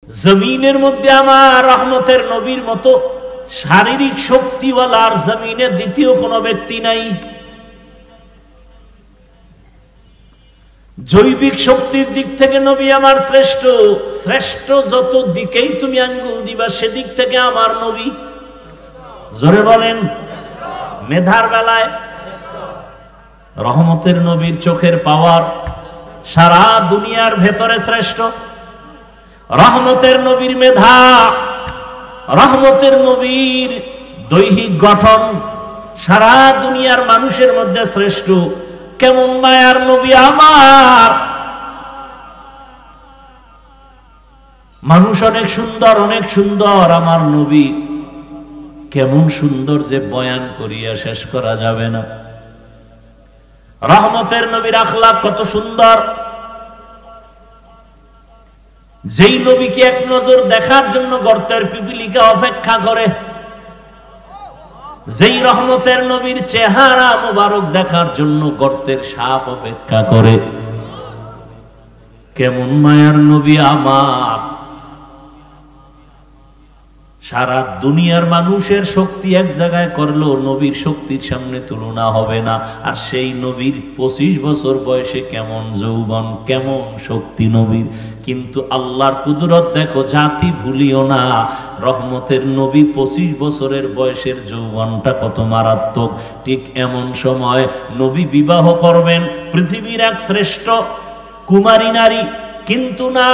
জমিনের মধ্যে আমার রহমতের নবীর মতো শারীরিক শক্তিওয়ালা আর জমিনে দ্বিতীয় কোনো ব্যক্তি নাই। জৈবিক শক্তির দিক থেকে নবী আমার শ্রেষ্ঠ। শ্রেষ্ঠ যত দিকেই তুমি আঙ্গুল দিবা সেদিক থেকে আমার নবী, জোরে বলেন। মেধার বেলায় রহমতের নবীর চোখের পাওয়ার সারা দুনিয়ার ভেতরে শ্রেষ্ঠ। রহমতের নবীর মেধা, রহমতের নবীর দৈহিক গঠন সারা দুনিয়ার মানুষের মধ্যে শ্রেষ্ঠ। কেমন মায়ার নবী আমার! মানুষ অনেক সুন্দর, অনেক সুন্দর, আমার নবী কেমন সুন্দর যে বয়ান করিয়া শেষ করা যাবে না। রহমতের নবীর আখলাক কত সুন্দর! যেই নবীকে এক নজর দেখার জন্য গর্তের পিপিলিকা অপেক্ষা করে, যেই রহমতের নবীর চেহারা মোবারক দেখার জন্য গর্তের সাপ অপেক্ষা করে, কেমন মায়ার নবী আমার! সারা দুনিয়ার মানুষের শক্তি এক জায়গায় করলেও নবীর শক্তির সামনে তুলনা হবে না। আর সেই নবীর 25 বছর বয়সে কেমন যৌবন, কেমন শক্তি নবীর! কিন্তু আল্লাহর কুদরত দেখো, জাতি ভুলিও না, রহমতের নবী 25 বছরের বয়সের যৌবনটা কত মারাত্মক। ঠিক এমন সময় নবী বিবাহ করবেন পৃথিবীর এক শ্রেষ্ঠ কুমারী নারী, কিন্তু না,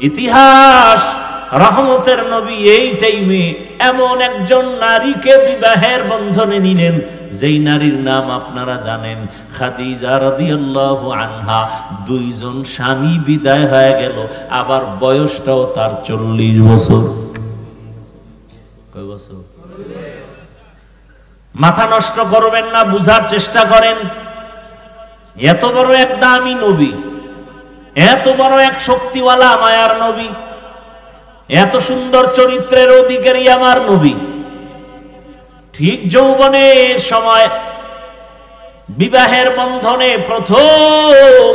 ইতিহাস রহমতের নবী এই টাইমে এমন একজন নারীকে বিবাহের বন্ধনে নিলেন, যেই নারীর নাম আপনারা জানেন, খাদিজা রাদিয়াল্লাহু আনহা। 2 জন স্বামী বিদায় হয়ে গেল, আবার বয়সটাও তার 40 বছর। কয় বছর? মাথা নষ্ট করবেন না, বুঝার চেষ্টা করেন। এত বড় এক দামি নবী, এত বড় এক শক্তিওয়ালা মায়ার নবী, এত সুন্দর চরিত্রের অধিকারী আমার নবী, ঠিক যৌবনের সময় বিবাহের বন্ধনে প্রথম,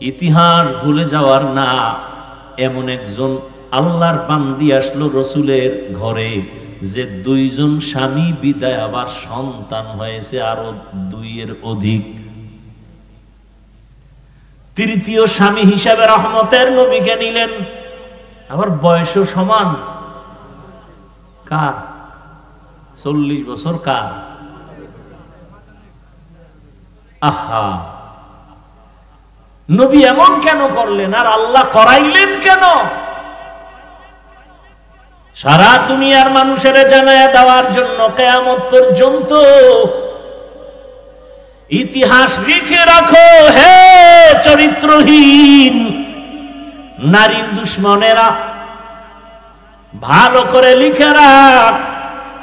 ইতিহাস ভুলে যাওয়ার না, এমন একজন আল্লাহর বান্দি আসলো রসুলের ঘরে, যে 2 জন স্বামী বিদায়, আবার সন্তান হয়েছে আরো 2 এর অধিক। তৃতীয় স্বামী হিসাবে রহমতের নবীকে নিলেন, আবার বয়সও সমান। কার? 40 বছর। কার? আহা, নবী এমন কেন করলেন, আর আল্লাহ করাইলেন কেন? সারা দুনিয়ার মানুষের জানায়া দেওয়ার জন্য কিয়ামত পর্যন্ত ইতিহাস লিখে রাখো, হে চরিত্রহীন নারীর দুশ্মনেরা, ভালো করে লিখে রাখ,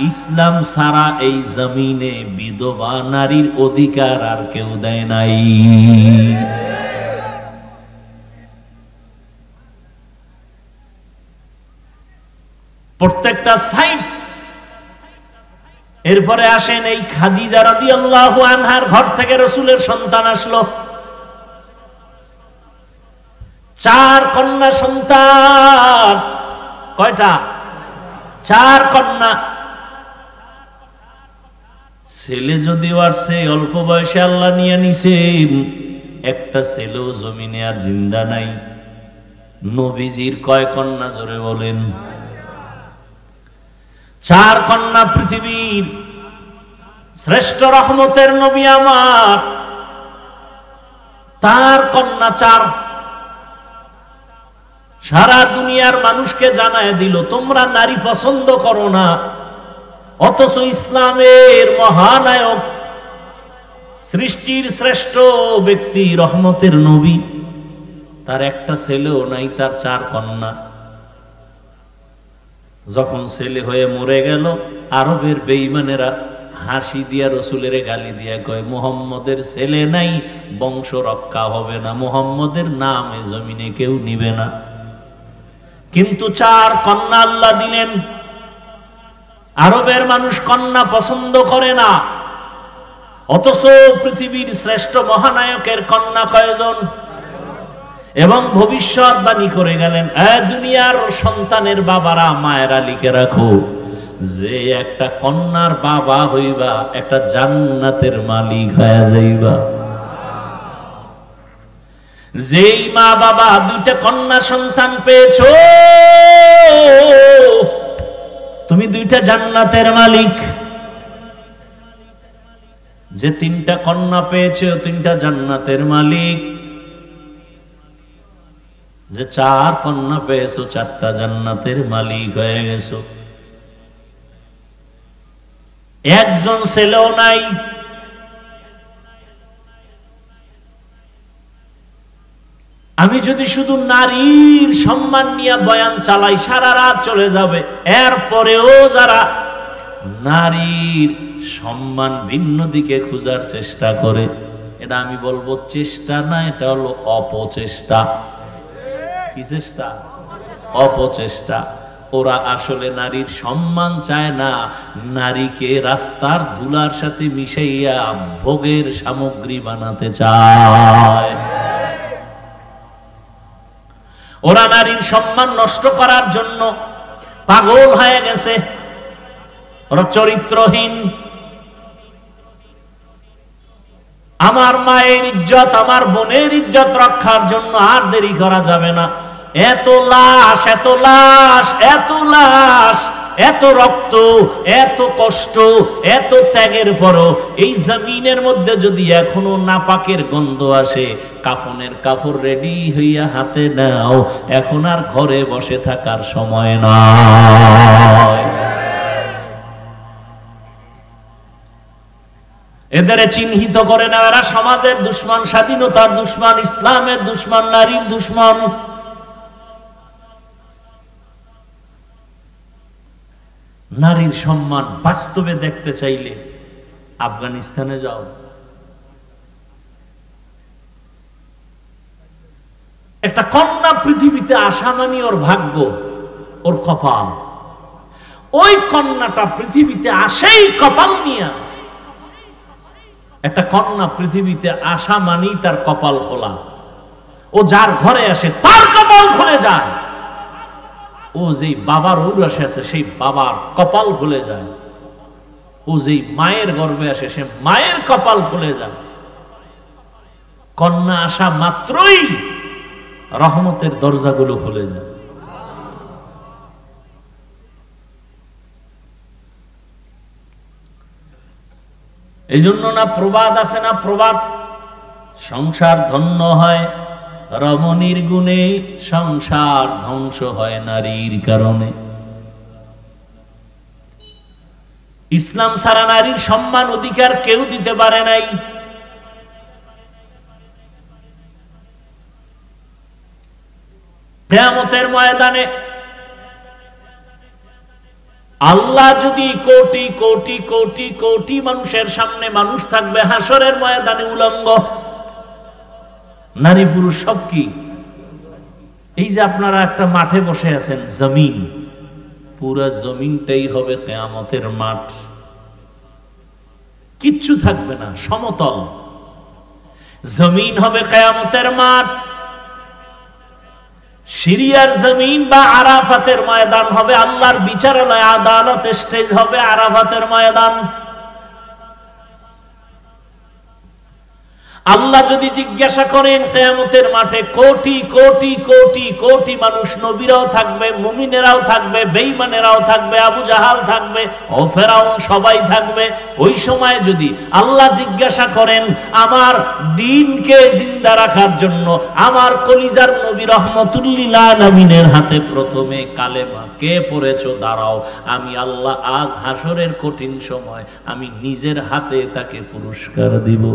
ইসলাম সারা এই জমিনে বিধবা নারীর অধিকার আর কেউ দেয় নাই। প্রত্যেকটা সাইড। এরপরে আসেন এই খাদিজা রাদিয়াল্লাহু আনহার ঘর থেকে রাসূলের সন্তান আসলো। 4 কন্যা সন্তান। কয়টা? 4 কন্যা। ছেলে যদিও আসছে, অল্প বয়সে আল্লাহ নিয়ে নিছেন, একটা ছেলেও জমিনে আর জিন্দা নাই। নবীজির কয় কন্যা জোরে বলেন? 4 কন্যা। পৃথিবীর শ্রেষ্ঠ রহমতের নবী আমার, তার কন্যা 4। সারা দুনিয়ার মানুষকে জানায় দিল, তোমরা নারী পছন্দ করো না, অথচ ইসলামের মহানায়ক, সৃষ্টির শ্রেষ্ঠ ব্যক্তি, রহমতের নবী, তার একটা ছেলেও নাই, তার 4 কন্যা। যখন ছেলে হয়ে মরে গেল, আরবের বেঈমানেরা হাসি দিয়া রসুলের গালি দিয়া কয়, মুহাম্মদের ছেলে নাই, বংশ রক্ষা হবে না, মুহাম্মদের নাম এ জমিনে কেউ নিবে না। কিন্তু 4 কন্যা আল্লাহ দিলেন। আরবের মানুষ কন্যা পছন্দ করে না, অথচ পৃথিবীর শ্রেষ্ঠ মহানায়কের কন্যা কয়জন? এবং ভবিষ্যৎবাণী করে গেলেন, দুনিয়ার সন্তানের বাবারা মায়েরা লিখে রাখো, যে একটা কন্যার বাবা হইবা একটা জান্নাতের মালিক হয়ে যাইবা। যেই মা বাবা দুইটা কন্যা সন্তান পেয়েছো, তুমি দুইটা জান্নাতের মালিক। যে তিনটা কন্যা পেয়েছো তিনটা জান্নাতের মালিক। যে চার কন্যা পেয়েছো চারটা জান্নাতের মালিক হয়ে গেছো। একজন ছেলেও নাই, আমি যদি শুধু নারীর সম্মান নিয়ে বয়ান চালাই সারা রাত চলে যাবে। এরপরেও যারা নারীর সম্মান ভিন্ন দিকে খোঁজার চেষ্টা করে, এটা আমি বলবো চেষ্টা না, এটা হলো অপচেষ্টা। কি চেষ্টা? অপচেষ্টা। ওরা আসলে নারীর সম্মান চায় না, নারীকে রাস্তার ধুলার সাথে মিশাইয়া ভোগের সামগ্রী বানাতে চায়। ওরা নারীর সম্মান নষ্ট করার জন্য পাগল হয়ে গেছে। ওরা চরিত্রহীন। আমার মায়ের ইজ্জত, আমার বোনের ইজ্জত রক্ষার জন্য আর দেরি করা যাবে না। এত লাশ, এত লাশ, এত লাশ, এত রক্ত, এত কষ্ট, এত ত্যাগের পরও এই জমিনের মধ্যে যদি এখনো নাপাকের গন্ধ আসে, কাফনের কাপড় রেডি হইয়া হাতে নাও, এখন আর ঘরে বসে থাকার সময় নয়। এদের চিহ্নিত করে না, এরা সমাজের দুশমন, স্বাধীনতার দুশমন, ইসলামের দুশমন, নারীর দুশমন। নারীর সম্মান বাস্তবে দেখতে চাইলে আফগানিস্তানে যাও। একটা কন্যা পৃথিবীতে আসা মানে ওর ভাগ্য, ওর কপাল। ওই কন্যাটা পৃথিবীতে আসেই কপাল নিয়ে। একটা কন্যা পৃথিবীতে আসা মানেই তার কপাল খোলা। ও যার ঘরে আসে তার কপাল খুলে যায়। ও যেই বাবার ঔরসে আছে সেই বাবার কপাল খুলে যায়। ও যেই মায়ের গর্ভে আসে সে মায়ের কপাল খুলে যায়। কন্যা আসা মাত্রই রহমতের দরজাগুলো খুলে যায়। এই জন্য না প্রবাদ আছে না, প্রবাদ, সংসার ধন্য হয় রমণীর গুণে, সংসার ধ্বংস হয় নারীর কারণে। ইসলাম ছাড়া নারীর সম্মান অধিকার কেউ দিতে পারে নাই। কিয়ামতের ময়দানে আল্লাহ যদি কোটি কোটি কোটি কোটি মানুষের সামনে, মানুষ থাকবে হাসরের ময়দানে উলঙ্গ, নারী পুরুষ সব কি? এই যে আপনারা একটা মাঠে বসে আছেন, জমিন, পুরা জমিনটাই হবে কিয়ামতের মাঠ। কিচ্ছু থাকবে না, সমতল জমিন হবে কিয়ামতের মাঠ। সিরিয়ার জমিন বা আরাফাতের ময়দান হবে আল্লাহর বিচারালয়, আদালত স্টেজ হবে আরাফাতের ময়দান। আল্লাহ যদি জিজ্ঞাসা করেন কিয়ামতের মাঠে, কোটি কোটি কোটি কোটি মানুষ, নবীরাও থাকবে, মুমিনেরাও থাকবে, বেঈমানেরাও থাকবে, আবু জাহাল থাকবে, ও ফেরাউন, সবাই থাকবে। ওই সময় যদি আল্লাহ জিজ্ঞাসা করেন আমার দ্বীনকে জিন্দা রাখার জন্য আমার কলিজার নবী রহমতুল্লিল আলামিনের হাতে প্রথমে কালেমা কে পড়েছো, দাঁড়াও, আমি আল্লাহ আজ হাসরের কঠিন সময় আমি নিজের হাতে তাকে পুরস্কার দিব।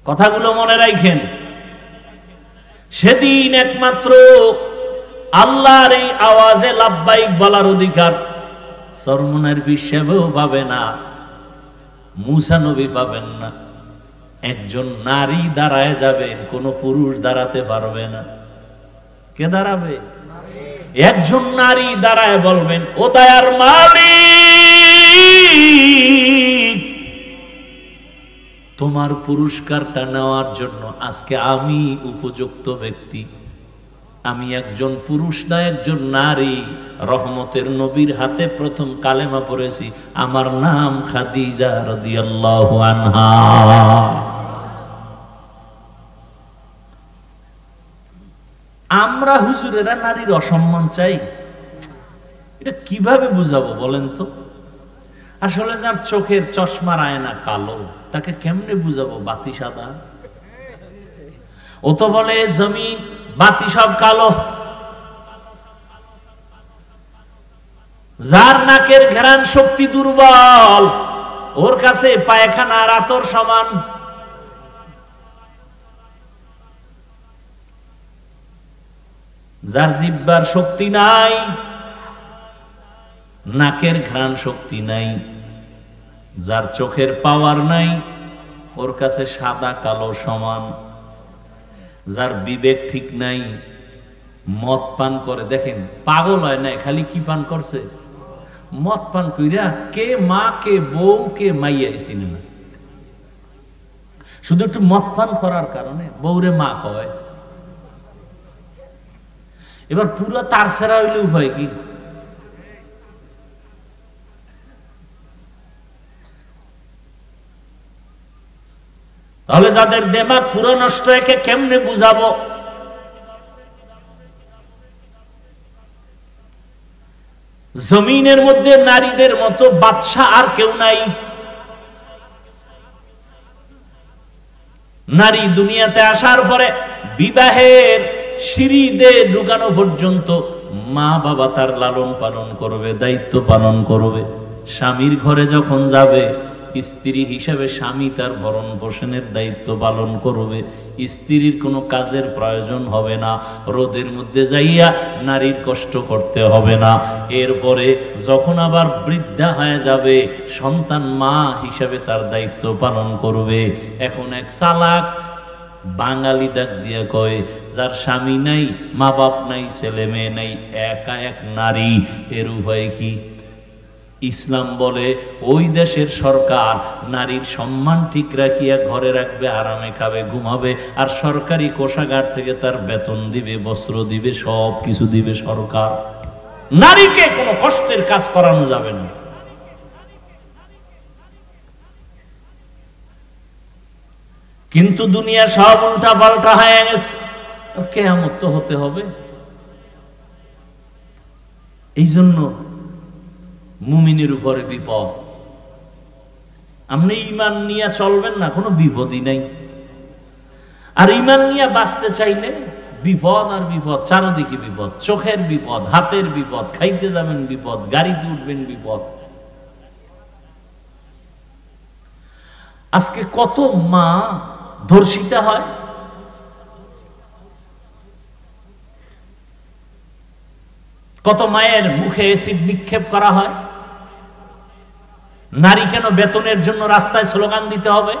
কথাগুলো মনে রাখেন। সেদিন একমাত্র আল্লাহর এই আওয়াজে লাব্বাইক বলার অধিকার সরমনের হিসেবেও পাবে না, মুসা নবী পাবেন না। একজন নারী দাঁড়ায় যাবেন, কোন পুরুষ দাঁড়াতে পারবে না। কে দাঁড়াবে? একজন নারী দাঁড়ায় বলবেন, ও দয়ার মালিক, তোমার পুরস্কারটা নেওয়ার জন্য আজকে আমি উপযুক্ত ব্যক্তি। আমি একজন পুরুষ না একজন নারী, রহমতের নবীর হাতে প্রথম কালেমা পড়েছি, আমার নাম খাদিজা রাদিয়াল্লাহু আনহা। আমরা হুজুরেরা নারীর অসম্মান চাই, এটা কিভাবে বুঝাবো বলেন তো? আসলে যার চোখের চশমার আয়না কালো, তাকে কেমনে বুঝাবো বাতি সাদা? ও তো বলে জমিন বাতি সব কালো। যার নাকের ঘ্রাণ শক্তি দুর্বল, ওর কাছে পায়খানা আর আতর সমান। যার জিহ্বার শক্তি নাই, নাকের ঘ্রাণ শক্তি নাই, যার চোখের পাওয়ার নাই, ওর কাছে সাদা কালো সমান। যার বিবেক ঠিক নাই, মদ পান করে, দেখেন পাগল হয় না, খালি কি পান করছে? মদ পান কইরা কে মা কে বউ কে মাইয়া চিনে না, শুধু একটু মদ পান করার কারণে বউরে মা কয়। এবার পুরো তার ছেড়া হইলে উপায় কি? তাহলে যাদের দেমাগ পুরো নষ্ট, একে কেমনে বুঝাবো? জমিনের মধ্যে নারীদের মতো বাদশা আর কেউ নাই। নারী দুনিয়াতে আসার পরে বিবাহের সিঁড়িতে ঢুকানো পর্যন্ত মা বাবা তার লালন পালন করবে, দায়িত্ব পালন করবে। স্বামীর ঘরে যখন যাবে, স্ত্রী হিসেবে স্বামী তার ভরণ পোষণের দায়িত্ব পালন করবে। স্ত্রীর কোনো কাজের প্রয়োজন হবে না, রোদের মধ্যে যাইয়া নারীর কষ্ট করতে হবে না। এরপরে যখন আবার বৃদ্ধা হয়ে যাবে, সন্তান মা হিসেবে তার দায়িত্ব পালন করবে। এখন এক চালাক বাঙালি ডাক দিয়ে কয়, যার স্বামী নাই, মা বাপ নাই, ছেলে মেয়ে নাই, একা এক নারী, এর উপায় কি? ইসলাম বলে ওই দেশের সরকার নারীর সম্মান ঠিক রাখিয়া ঘরে রাখবে, আরামে খাবে, ঘুমাবে, আর সরকারি কোষাগার থেকে তার বেতন দিবে, বস্ত্র দিবে, সব কিছু দিবে সরকার। নারীকে কোনো কষ্টের কাজ করানো যাবে না। কিন্তু দুনিয়া সব উল্টা পাল্টা হয়ে গেছে, কিয়ামত তো হতে হবে। এই জন্য মুমিনের উপরে বিপদ। আপনি ঈমান নিয়ে চলবেন না, কোনো বিপদই নাই। আর ঈমান নিয়ে বাঁচতে চাইলে বিপদ আর বিপদ, চারদিকে বিপদ। চোখের বিপদ, হাতের বিপদ, খাইতে যাবেন বিপদ, গাড়িতে উঠবেন বিপদ। আজকে কত মা ধর্ষিতা হয়, কত মায়ের মুখে এসিড নিক্ষেপ করা হয়। নারী কেন বেতনের জন্য রাস্তায় স্লোগান দিতে হবে?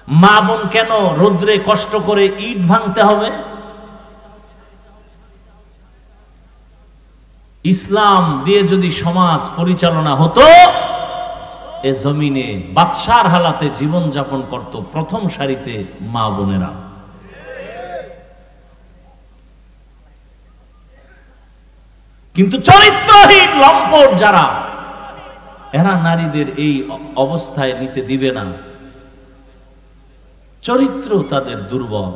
মা বোন কেন রোদ্রে কষ্ট করে ইট ভাঙতে হবে? ইসলাম দিয়ে যদি সমাজ পরিচালনা হতো, এ জমিনে বাদশার হালাতে জীবন যাপন করত প্রথম সারিতে মা বোনেরা। কিন্তু চরিত্রহীন লম্পট যারা, এরা নারীদের এই অবস্থায় নিতে দিবে না। চরিত্র তাদের দুর্বল।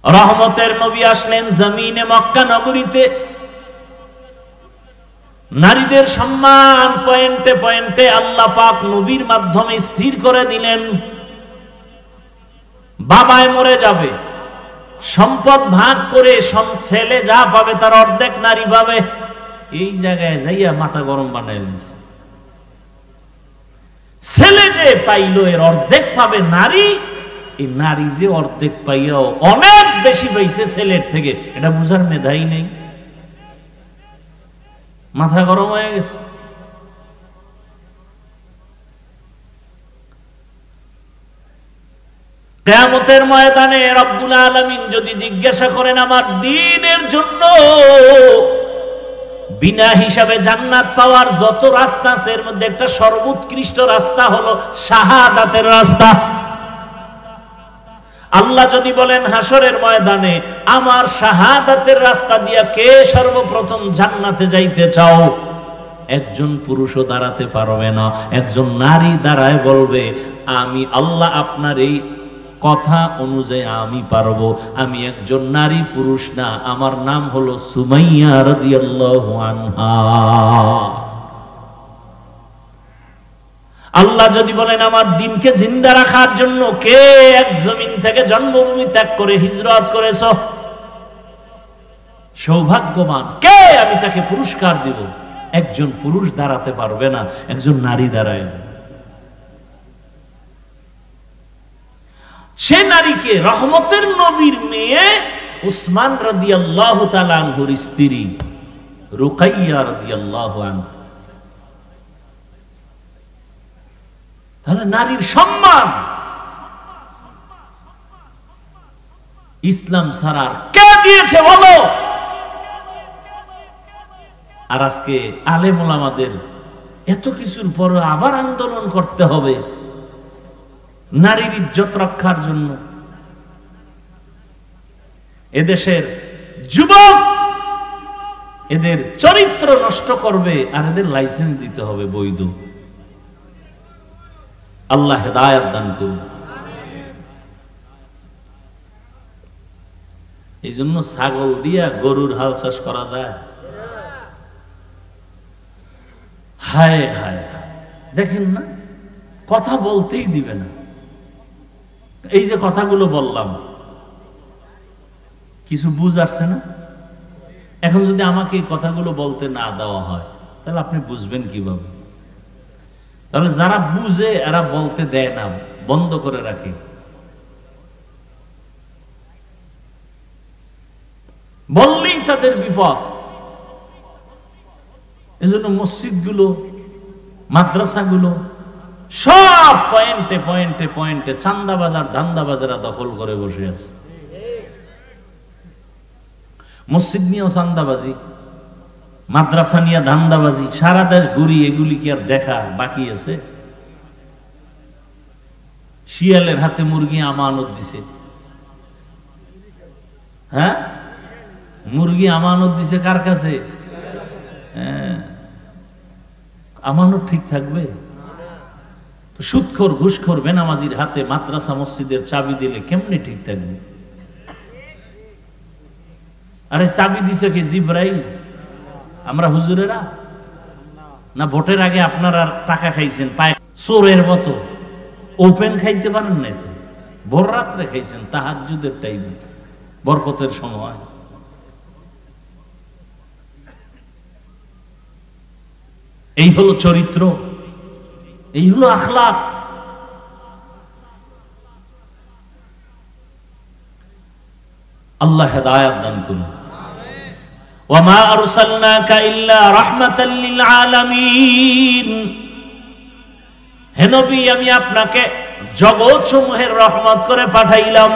রহমতের নবী আসলেন জমিনে মক্কা নগরীতে। নারীদের সম্মান পয়েন্টে পয়েন্টে আল্লাহ পাক নবীর মাধ্যমে স্থির করে দিলেন। বাবায় মরে যাবে, সম্পদ ভাগ করে ছেলে যা পাবে তার অর্ধেক নারী পাবে। এই জায়গায় যাইয়া মাথা গরম বানাই নিয়েছে। ছেলে যে পাইল এর অর্ধেক পাবে নারী, এই নারী যে অর্ধেক পাইয়াও অনেক বেশি পাইছে ছেলের থেকে, এটা বুঝার মেধাই নেই। মাথা গরম হয়ে গেছে। কিয়ামতের ময়দানে রব্বুল আলামিন যদি জিজ্ঞাসা করেন আমার দ্বীনের জন্য বিনা হিসাবে জান্নাত পাওয়ার যত রাস্তা আছে এর মধ্যে একটা সর্বোৎকৃষ্ট রাস্তা হলো শাহাদাতের রাস্তা। আল্লাহ যদি বলেন হাসরের ময়দানে আমার শাহাদাতের রাস্তা দিয়া কে সর্বপ্রথম জান্নাতে যাইতে চাও, একজন পুরুষও দাঁড়াতে পারবে না, একজন নারী দাঁড়ায় বলবে আমি আল্লাহ আপনার এই কথা অনুযায়ী আমি পারবো, আমি একজন নারী পুরুষ না, আমার নাম হলো সুমাইয়া রাদিয়াল্লাহু আনহা। আল্লাহ যদি বলেন আমার দ্বীনকে জিন্দা রাখার জন্য কে এক জমিন থেকে জন্মভূমি ত্যাগ করে হিজরত করেছ, সৌভাগ্যবান কে, আমি তাকে পুরস্কার দিব। একজন পুরুষ দাঁড়াতে পারবে না, একজন নারী দাঁড়ায়। সে নারীকে রহমতের নবীর মেয়ে উসমান রাদিয়াল্লাহু তাআলা আনহুর স্ত্রী রুকাইয়া রাদিয়াল্লাহু আনহা। তাহলে নারীর সম্মান ইসলাম ছাড়া কে দিয়েছে বলো? আর আজকে আলেম ওলামাদের এত কিছুর পরে আবার আন্দোলন করতে হবে নারীর ইজ্জত রক্ষার জন্য। এদেশের যুবক এদের চরিত্র নষ্ট করবে আর এদের লাইসেন্স দিতে হবে বৈধ। আল্লাহ হেদায়েত দান করুন। এই জন্য ছাগল দিয়া গরুর হাল চাষ করা যায়। হায় হায়, দেখেন না, কথা বলতেই দিবে না। এই যে কথাগুলো বললাম কিছু বুঝ আসছে না? এখন যদি আমাকে এই কথাগুলো বলতে না দেওয়া হয় তাহলে আপনি বুঝবেন কিভাবে? তাহলে যারা বুঝে এরা বলতে দেয় না, বন্ধ করে রাখে। বললেই তাদের বিপদ। এজন্য মসজিদগুলো, মাদ্রাসাগুলো সব পয়েন্টে পয়েন্টে পয়েন্টে চান্দাবাজার ধান্দাবাজারা দখল করে বসে আছে। মসজিদ নিয়েও চান্দাবাজি, মাদ্রাসা নিয়ে ধান্দাবাজি, সারা দেশ ঘুরি, এগুলি কি আর দেখা বাকি আছে? শিয়ালের হাতে মুরগি আমানত দিছে। হ্যাঁ, মুরগি আমানত দিছে কার কাছে? আমানত ঠিক থাকবে? সুদখোর ঘুষখোর বেনামাজির হাতে মাদ্রাসা মসজিদের চাবি দিলে কেমনে ঠিক থাকবে? আরে চাবি দিছে কি জিব্রাইল? আমরা হুজুরেরা না? ভোটের আগে আপনারা টাকা খাইছেন পায় চোরের মতো, ওপেন খাইতে পারেন নাই তো? ভোর রাত্রে খাইছেন তাহাজ্জুদের টাইমে, বরকতের সময়। এই হলো চরিত্র, এই হলো আখলাক। আল্লাহ হেদায়েত দান করুন। ওয়ামা আরসালনাকা ইল্লা রাহমাতাল লিল আলামিন। হে নবী, আমি আপনাকে জগৎসমূহের রহমত করে পাঠাইলাম।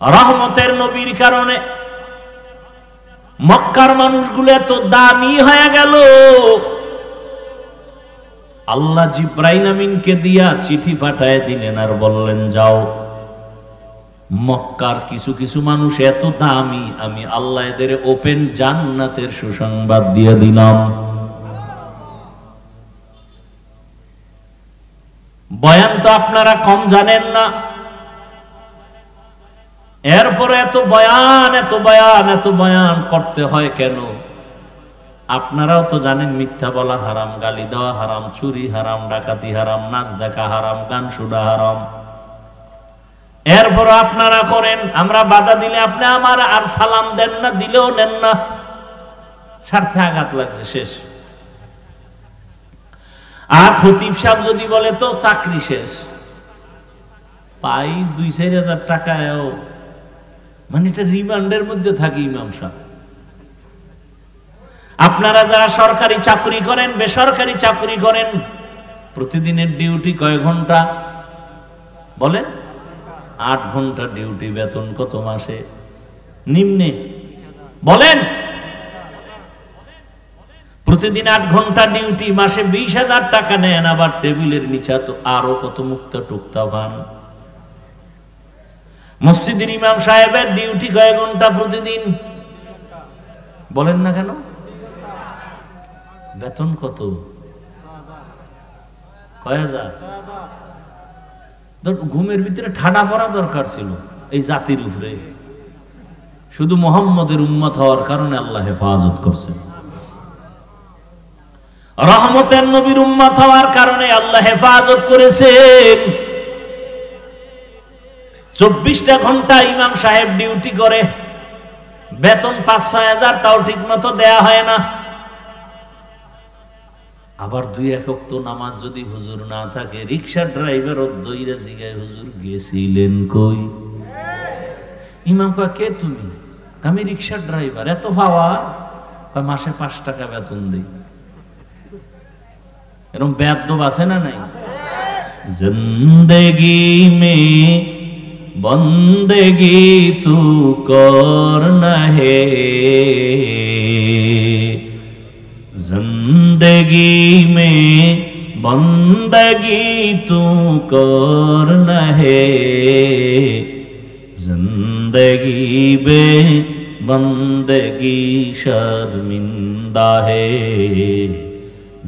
রহমতের নবীর কারণে মক্কার মানুষগুলো এত দামি হয়ে গেল। আল্লাহ জিব্রাইল আমিনকে দিয়া চিঠি পাঠায় দিলেন আর বললেন যাও, মক্কার কিছু কিছু মানুষ এত দামি, আমি আল্লাহ এদের ওপেন জান্নাতের সুসংবাদ দিয়ে দিলাম। বয়ান তো আপনারা কম জানেন না, এরপরে এত বয়ান এত বয়ান এত বয়ান করতে হয় কেন? আপনারাও তো জানেন মিথ্যা বলা হারাম, গালি দেওয়া হারাম, চুরি হারাম, ডাকাতি হারাম, নাচ দেখা হারাম, গান শোনা হারাম। এরপর আপনারা করেন, আমরা বাধা দিলে আপনি আমার আর সালাম দেন না, দিলেও নেন না, স্বার্থে আঘাত লাগছে, শেষ। আর খতিব সাহেব যদি বলে তো চাকরি শেষ, পাই 2-4 হাজার টাকায়ও, মানে এটা রিমান্ডের মধ্যে থাকি ইমাম সাহেব। আপনারা যারা সরকারি চাকরি করেন, বেসরকারি চাকরি করেন, প্রতিদিনের ডিউটি কয় ঘন্টা বলেন? 8 ঘন্টা ডিউটি, বেতন কত মাসে? নিম্নে বলেন প্রতিদিন 8 ঘন্টা ডিউটি, মাসে 20,000 টাকা নেন, আবার টেবিলের নিচে তো আরো কত মুক্তা টুকতা পান। মসজিদের ইমাম সাহেবের ডিউটি কয় ঘন্টা প্রতিদিন? বলেন না কেন? বেতন কত? কয় হাজার? ঘুমের ভিতরে ঠাডা পড়া দরকার ছিল এই জাতির উপরে। শুধু মুহাম্মদের উম্মত হওয়ার কারণে আল্লাহ হেফাজত করছেন, রহমতের নবীর উম্মত হওয়ার কারণে আল্লাহ হেফাজত করেছেন। 24টা ঘন্টা ইমাম সাহেব ডিউটি করে, বেতন 5-6 হাজার, তাও ঠিক মতো দেয়া হয় না। আবার 2-1 ওয়াক্ত নামাজ যদি হুজুর না থাকে, রিকশা ড্রাইভার দইরা জিগায়, হুজুর গেছিলেন কই? ইমাম কয়, কে তুমি? আমি রিকশা ড্রাইভার। এত পাওয়া? মাসে 5 টাকা বেতন দেই। এরকম বেয়াদব আছে না নাই? জিন্দেগি মে বন্দেগি তু করনা হে, जिंदगी में बंदगी तू करना है, जिंदगी बे बंदगी शर्मिंदा है,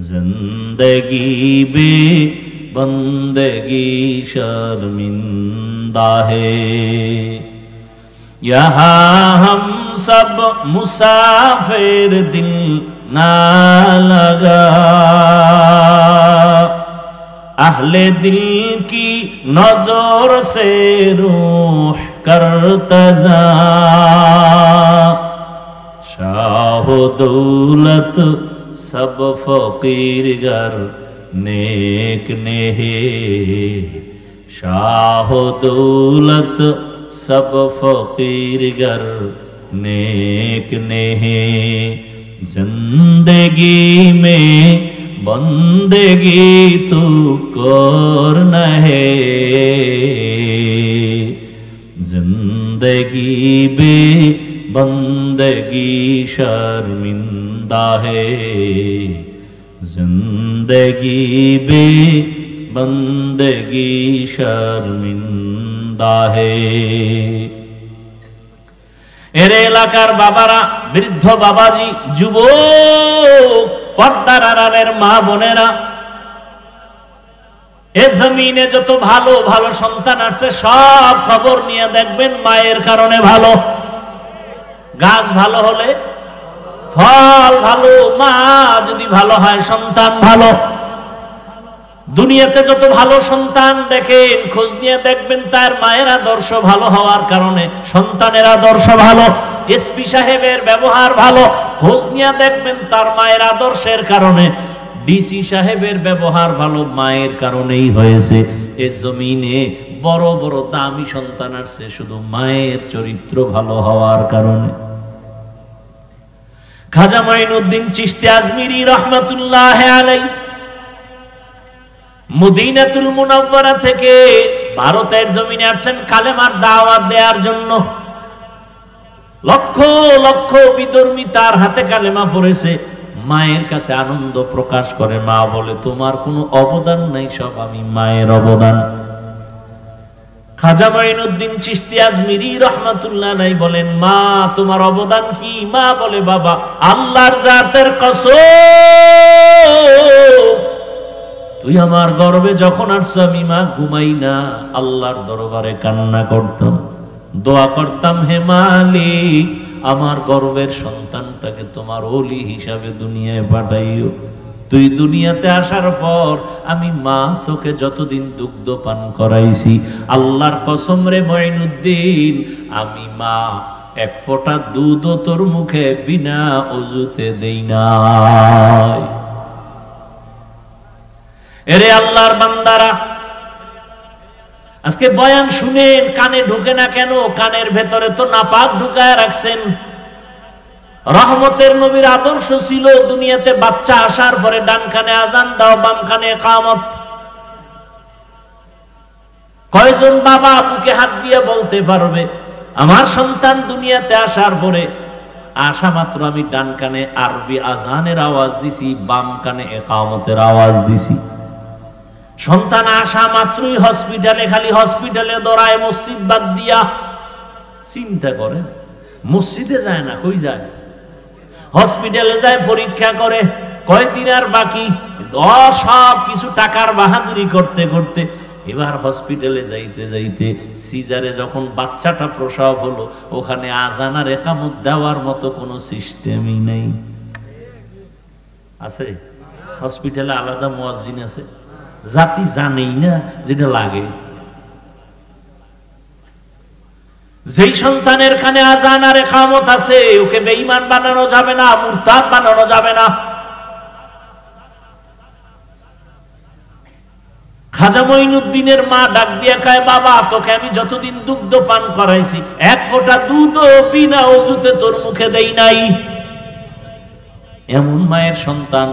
जिंदगी बे बंदगी शर्मिंदा है। यहाँ हम सब मुसाफिर दिल ना लगा, अहले दिल की नजर से रूह करता जा, शाह दौलत सब फकीर गर नेक ने है, शाह दौलत सब फकीर गर नेक ने है, जिंदगी में बंदगी तू करना है, जिंदगी बे बंदगी शर्मिंदा है, जिंदगी बे बंदगी शर्मिंदा है। এর এলাকার বাবারা, বৃদ্ধ বাবাজি, যুবক, পর্দার আড়ালের মা বোনেরা, এ জমিনে যত ভালো ভালো সন্তান আছে সব খবর নিয়ে দেখবেন মায়ের কারণে ভালো। গাছ ভালো হলে ফল ভালো, মা যদি ভালো হয় সন্তান ভালো। দুনিয়াতে যত ভালো সন্তান দেখেন, খোঁজ নিয়ে দেখবেন তার মায়ের আদর্শ ভালো হওয়ার কারণে সন্তানের আদর্শ ভালো। এসপি সাহেবের ব্যবহার ভালো, খোঁজ নিয়ে দেখবেন তার মায়ের আদর্শের কারণে। ডিসি সাহেবের ব্যবহার ভালো, মায়ের কারণেই হয়েছে। এ জমিনে বড় বড় দামি সন্তান আসছে শুধু মায়ের চরিত্র ভালো হওয়ার কারণে। খাজা মাইনুদ্দিন চিশতি আজমিরি রহমাতুল্লাহ আলাইহি মদিনাতুল মুনাওয়ারা থেকে ভারতের জমিনে আসছেন কালেমার দাওয়াত দেওয়ার জন্য। লক্ষ লক্ষ বিধর্মী তার হাতে কালেমা পড়েছে। মায়ের কাছে আনন্দ প্রকাশ করে, মা বলে তোমার কোনো অবদান নাই, সব আমি মায়ের অবদান। খাজা মাইনুদ্দিন চিশতি আজমিরি রহমাতুল্লাহ আলাইহি বলেন, মা তোমার অবদান কি? মা বলে, বাবা আল্লাহর জাতের কসম, তুই আমার গর্ভে যখন আসছো আমি মা ঘুমাই না, আল্লাহর দরবারে কান্না করতাম, দোয়া করতাম, হে মালিক আমার গর্ভের সন্তানটাকে তোমার ওলি হিসাবে দুনিয়ায় পাঠাইও। তুই দুনিয়াতে আসার পর আমি মা তোকে যতদিন দুগ্ধ পান করাইছি, আল্লাহর কসম রে মাইনুদ্দিন, আমি মা এক ফোঁটা দুধও তোর মুখে বিনা ওযুতে দেই নাই। এরে আল্লাহর বান্দারা, আজকে বয়ান শুনেন, কানে ঢুকে না কেন? কানের ভেতরে তো নাপাক ঢুকায় রাখছেন। রহমতের নবীর আদর্শ ছিল দুনিয়াতে বাচ্চা আসার পরে ডান কানে আজান দাও, বাম কানে ইকামত। কয়জন বাবা বুকে হাত দিয়ে বলতে পারবে আমার সন্তান দুনিয়াতে আসার পরে আসা মাত্র আমি ডান কানে আরবি আজানের আওয়াজ দিছি, বাম কানে ইকামতের আওয়াজ দিছি। সন্তান আসা মাত্রই হসপিটালে, খালি হসপিটালে দৌড়ায়, মসজিদ বাদ দিয়া। চিন্তা করে, মসজিদে যায় না, কই যায়? হসপিটালে যায়, পরীক্ষা করে, কয়দিন আর বাকি, সব কিছু টাকার বাহাদুরি করতে করতে এবার হসপিটালে যাইতে যাইতে সিজারে যখন বাচ্চাটা প্রসব হলো, ওখানে আজান আর ইকামত দেওয়ার মতো কোনো সিস্টেমই নেই। আছে হসপিটালে আলাদা মুয়াজ্জিন আছে, জাতি জানেই না যেটা লাগে। যেই সন্তানের কানে আজান আর ইকামত আছে, ওকে বেঈমান বানানো যাবে না, মুরতাদ বানানো যাবে না। খাজা মঈনুদ্দিনের মা ডাক দিয়া কয়, বাবা তোকে আমি যতদিন দুগ্ধ পান করাইছি, এক ফোঁটা দুধও বিনা ওযুতে তোর মুখে দেই নাই। এমন মায়ের সন্তান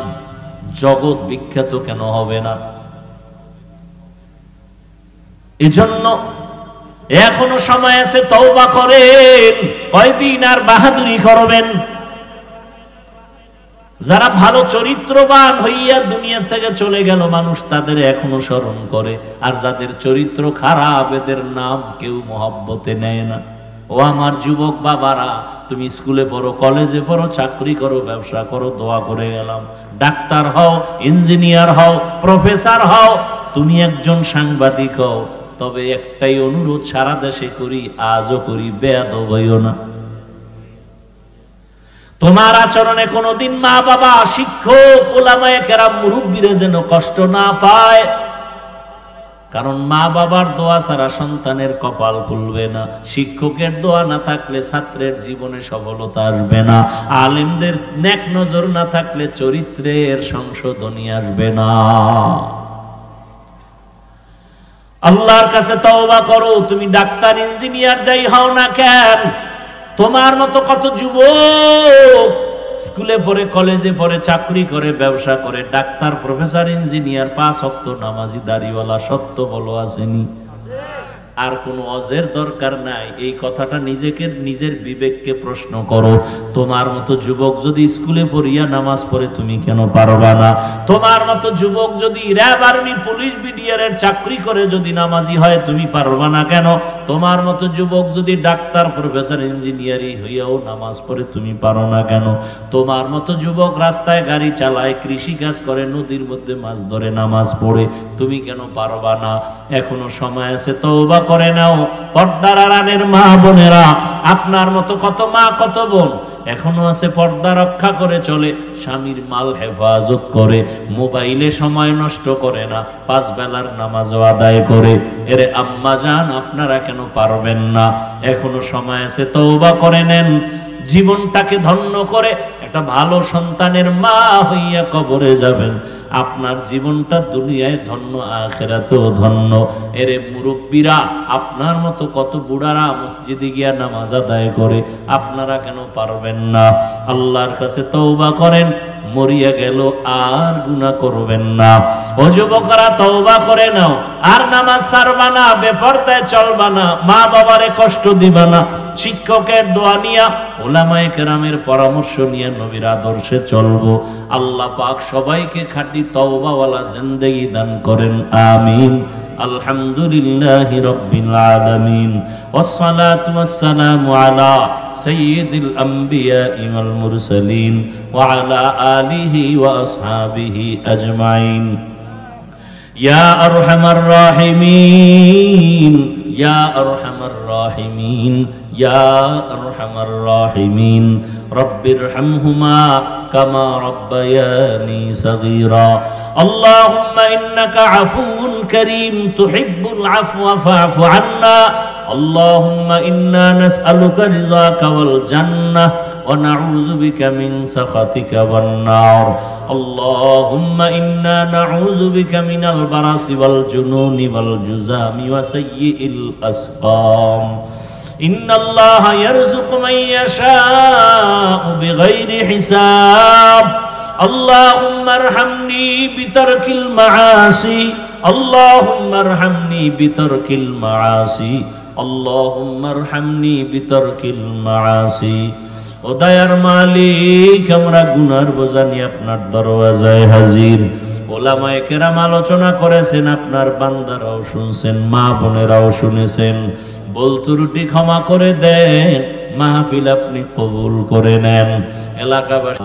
জগৎ বিখ্যাত কেন হবে না? এজন্য এখনো সময় আছে, তওবা করেন। কয়দিন আর বাহাদুরি করবেন? যারা ভালো চরিত্রবান হইয়া দুনিয়া থেকে চলে গেল, মানুষ তাদের এখনো স্মরণ করে। আর যাদের চরিত্র খারাপ, এদের নাম কেউ মহব্বতে নেয় না। ও আমার যুবক বাবারা, তুমি স্কুলে পড়ো, কলেজে পড়ো, চাকরি করো, ব্যবসা করো, দোয়া করে গেলাম। ডাক্তার হও, ইঞ্জিনিয়ার হও, প্রফেসর হও, তুমি একজন সাংবাদিক হও, তবে একটাই অনুরোধ সারা দেশে করি, আজও করি, বেয়াদব হইও না। তোমার আচরণে কোনদিন মা বাবা, শিক্ষক, উলামায়ে কেরাম, মুরব্বীরা যেন কষ্ট না পায়। কারণ মা বাবার দোয়া ছাড়া সন্তানের কপাল খুলবে না। শিক্ষকের দোয়া না থাকলে ছাত্রের জীবনে সফলতা আসবে না। আলেমদের নেক নজর না থাকলে চরিত্রের সংশোধনী আসবে না। আল্লাহর কাছে তওবা করো। তুমি ডাক্তার, ইঞ্জিনিয়ার যাই হও না কেন, তোমার মতো কত যুবক স্কুলে পড়ে, কলেজে পড়ে, চাকরি করে, ব্যবসা করে, ডাক্তার, প্রফেসর, ইঞ্জিনিয়ার, 5 ওয়াক্ত নামাজি, দাড়িওয়ালা, সত্য বলো আসেনি? আর কোনো অজের দরকার নাই। এই কথাটা নিজের বিবেককে প্রশ্ন করো। তোমার মতো যুবক যদি স্কুলে পড়িয়া নামাজ পড়ে, তুমি কেন পারবা না? তোমার মতো যুবক যদি র্যাব, আর্মি, পুলিশ, বিডিআরের চাকরি করে যদি নামাজি হয়, তুমি পারবা না কেন? তোমার মতো যুবক যদি ডাক্তার, প্রফেসর, ইঞ্জিনিয়ারিং হইয়াও নামাজ পড়ে, তুমি পারো না কেন? তোমার মতো যুবক রাস্তায় গাড়ি চালায়, কৃষি কাজ করে, নদীর মধ্যে মাছ ধরে, নামাজ পড়ে, তুমি কেন পারবা না? এখনো সময় আছে, তওবা করে নাও। পর্দার আড়ালের মা বোনেরা, আপনার মতো কত মা, কত বোন এখনো আছে পর্দা রক্ষা করে চলে, স্বামীর মাল হেফাজত করে, মোবাইলে সময় নষ্ট করে না, 5 বেলার নামাজও আদায় করে। এরে আম্মা জান, আপনারা কেন পারবেন না? এখনো সময় আছে, তওবা করে নেন। জীবনটাকে ধন্য করে একটা ভালো সন্তানের মা হইয়া কবরে যাবেন। আপনার জীবনটা দুনিয়ায় ধন্য, আখিরাতেও ধন্য। এরে মুরব্বীরা, আপনার মতো কত বুড়ারা মসজিদে গিয়া নামাজ আদায় করে, আপনারা কেন পারবেন না? আল্লাহর কাছে তওবা করেন, মরিয়া গেল আর গুনাহ করবেন না। ও যুবকরা, তওবা করে নাও, আর নামাজ ছাড়বা না, বেপরদায় চলবা না, মা বাবারে কষ্ট দিবা না। শিক্ষকের দোয়া নিয়া, উলামায়ে কেরামের পরামর্শ নিয়ে নবীর আদর্শে চলবো। আল্লাহ পাক সবাইকে খাঁটি তওবাওয়ালা জিন্দেগি দান করেন, আমিন। আলহামদুলিল্লাহি রাব্বিল আলামিন, ওয়াসসালাতু ওয়াসসালামু আলা সাইয়্যিদিল আমবিয়া ওয়াল মুরসালিন ওয়া আলা আলিহি ওয়া আসহাবিহি আজমাইন। ইয়া আরহামার রাহিমিন, ইয়া আরহামার রাহিমিন, ইয়া আরহামার রাহিমিন। রব্বিরহামহুমা কামা রাব্বায়ানি সগীরা। আল্লাহুম্মা ইন্নাকা আফুউন কারীম তুহিব্বুল আফওয়া ফা'ফু আন্না। আল্লাহুম্মা ইন্না নাসআলুকা রিযাকা ওয়াল জান্নাহ ওয়া নাউযু বিকা মিন সাখাতিকা ওয়ান নার। আল্লাহুম্মা ইন্না নাউযু বিকা মিনাল বারাসি ওয়াল জুনুনি ওয়াল জুযামি ওয়া সাইয়্যিল আসকাম। ইন্নাল্লাহা ইয়ারযুকু মান ইয়াশাউ বিগাইরি হিসাব। আল্লাহুম্মা আরহামনি বিতারকিল মাআসি। আল্লাহুম্মা আরহামনি বিতারকিল মাআসি। আল্লাহুম্মা আরহামনি বিতারকিল মাআসি। ও দয়ার মালিক, আমরা গুনার বোঝা নিয়ে আপনার দরওয়াজায় হাজির। ওলামায়ে কেরাম আলোচনা করেছেন, আপনার বান্দারাও শুনছেন, মা বোনেরাও শুনেছেন। ভুল ত্রুটি ক্ষমা করে দেন, মাহফিল আপনি কবুল করে নেন। এলাকাবাসী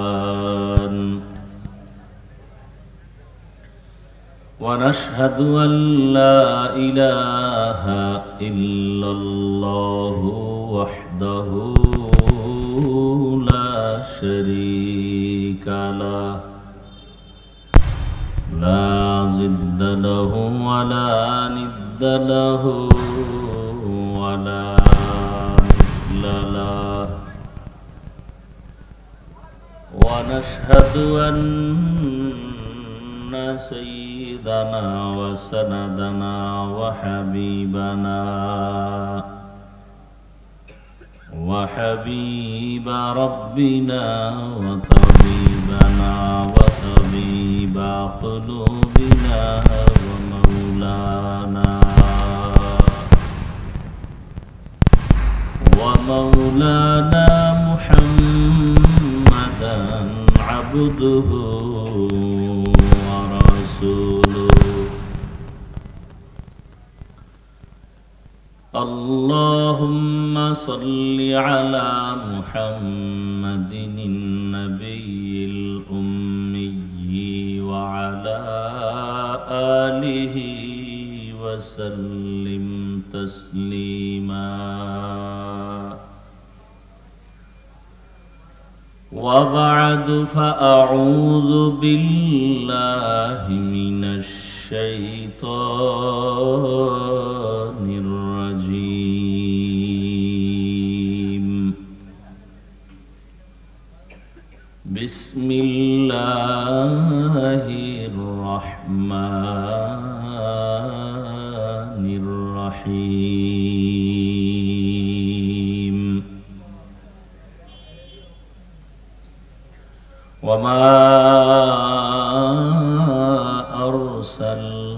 ونشهد أن لا إله إلا الله وحده لا شريك له لا ضد له ولا ند له ولا مثل له ونشهد أن سيدنا وسندنا وحبيب ربنا وطبيبنا وطبيب قلوبنا ومولانا محمدا عبده اللهم صل على محمد النبي الأمي وعلى آله وسلم تسليما وبعد فأعوذ بالله من الشيطان الرجيم بسم الله الرحمن الرحيم وما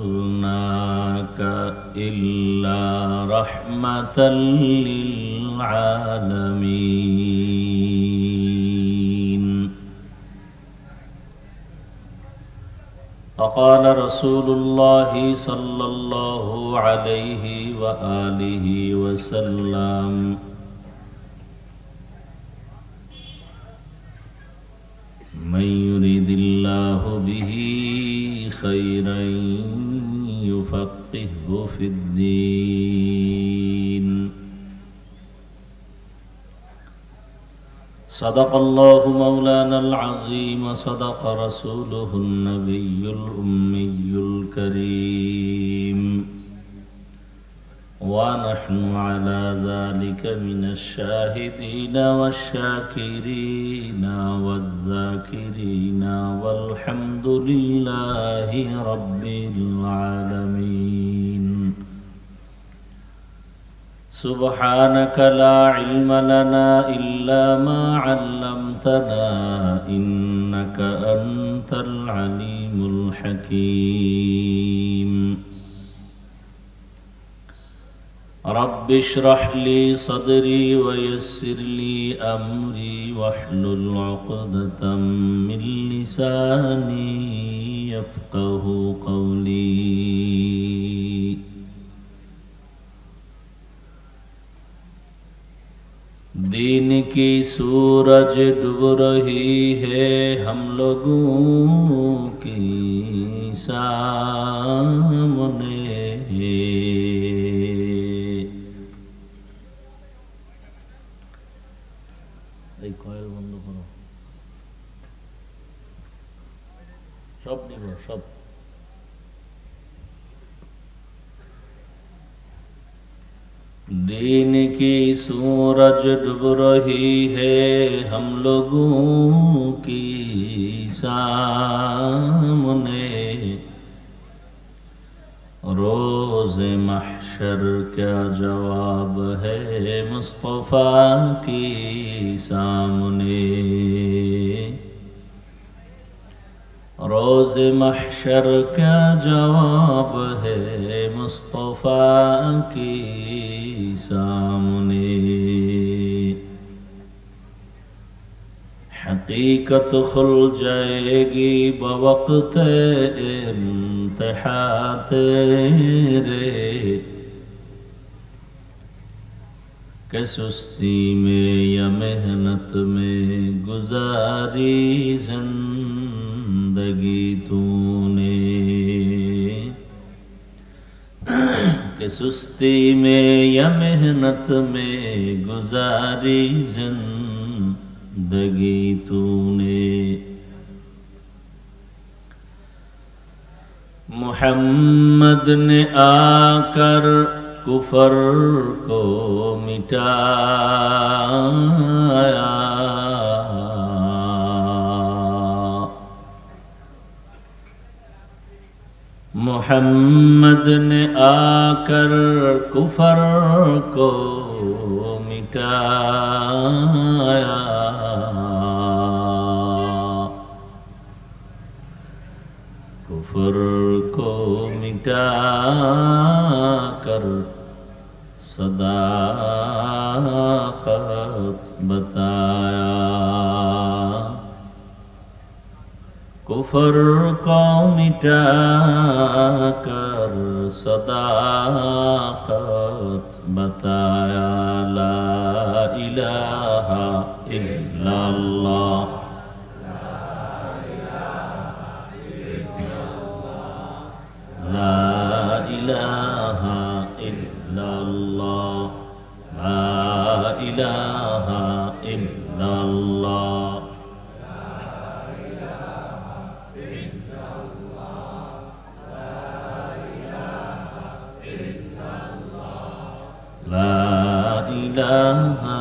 أرسلناك إلا رحمة للعالمين وقال رسول الله صلى الله عليه وآله وسلم من يريد الله به خيرا يفقهه في الدين صدق الله مولانا العظيم وصدق رسوله النبي الأمي الكريم ونحن على ذلك من الشاهدين والشاكرين والذاكرين والحمد لله رب العالمين سبحانك لا علم لنا إلا ما علمتنا إنك أنت العليم الحكيم رب اشرح لي صدري ويسر لي أمري واحلل عقدة من لساني يفقه قولي दीन की सूरज डूब रही है हम लोगों की सामने सब निब सब दीन की सूरज डूब रही है हम लोगों की सामने रोज़ महशर क्या जवाब है मुस्तफ़ा की सामने रोज़ महशर क्या जवाब है मुस्तफ़ा की सामने हकीकत खुल जाएगी बवक्त इम्तिहा तेरे कि सुस्ती में या मेहनत में गुजारी जिंदगी तूने कि सुस्ती में या मेहनत में गुजारी जिंदगी तूने मुहम्मद ने आकर कुफर को मिटाया मुहम्मद ने आकर कुफर को मिटाया कुफर को मिटाकर सदाकत बताया कुफर को मिटाकर सदाकत बताया ला इलाहा इल्लल्लाह ला इलाहा इल्लल्लाह ला इलाहा इल्लल्लाह ला इलाहा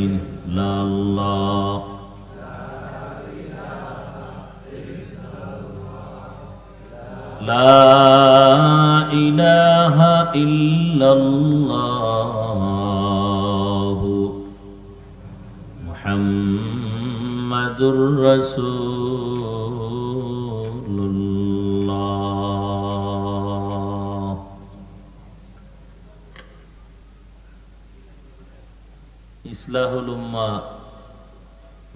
इल्लल्लाह ला इलाहा इल्लल्लाह मुहम्मदुर रसूलुल्लाह। ইসলাহুল উম্মাহ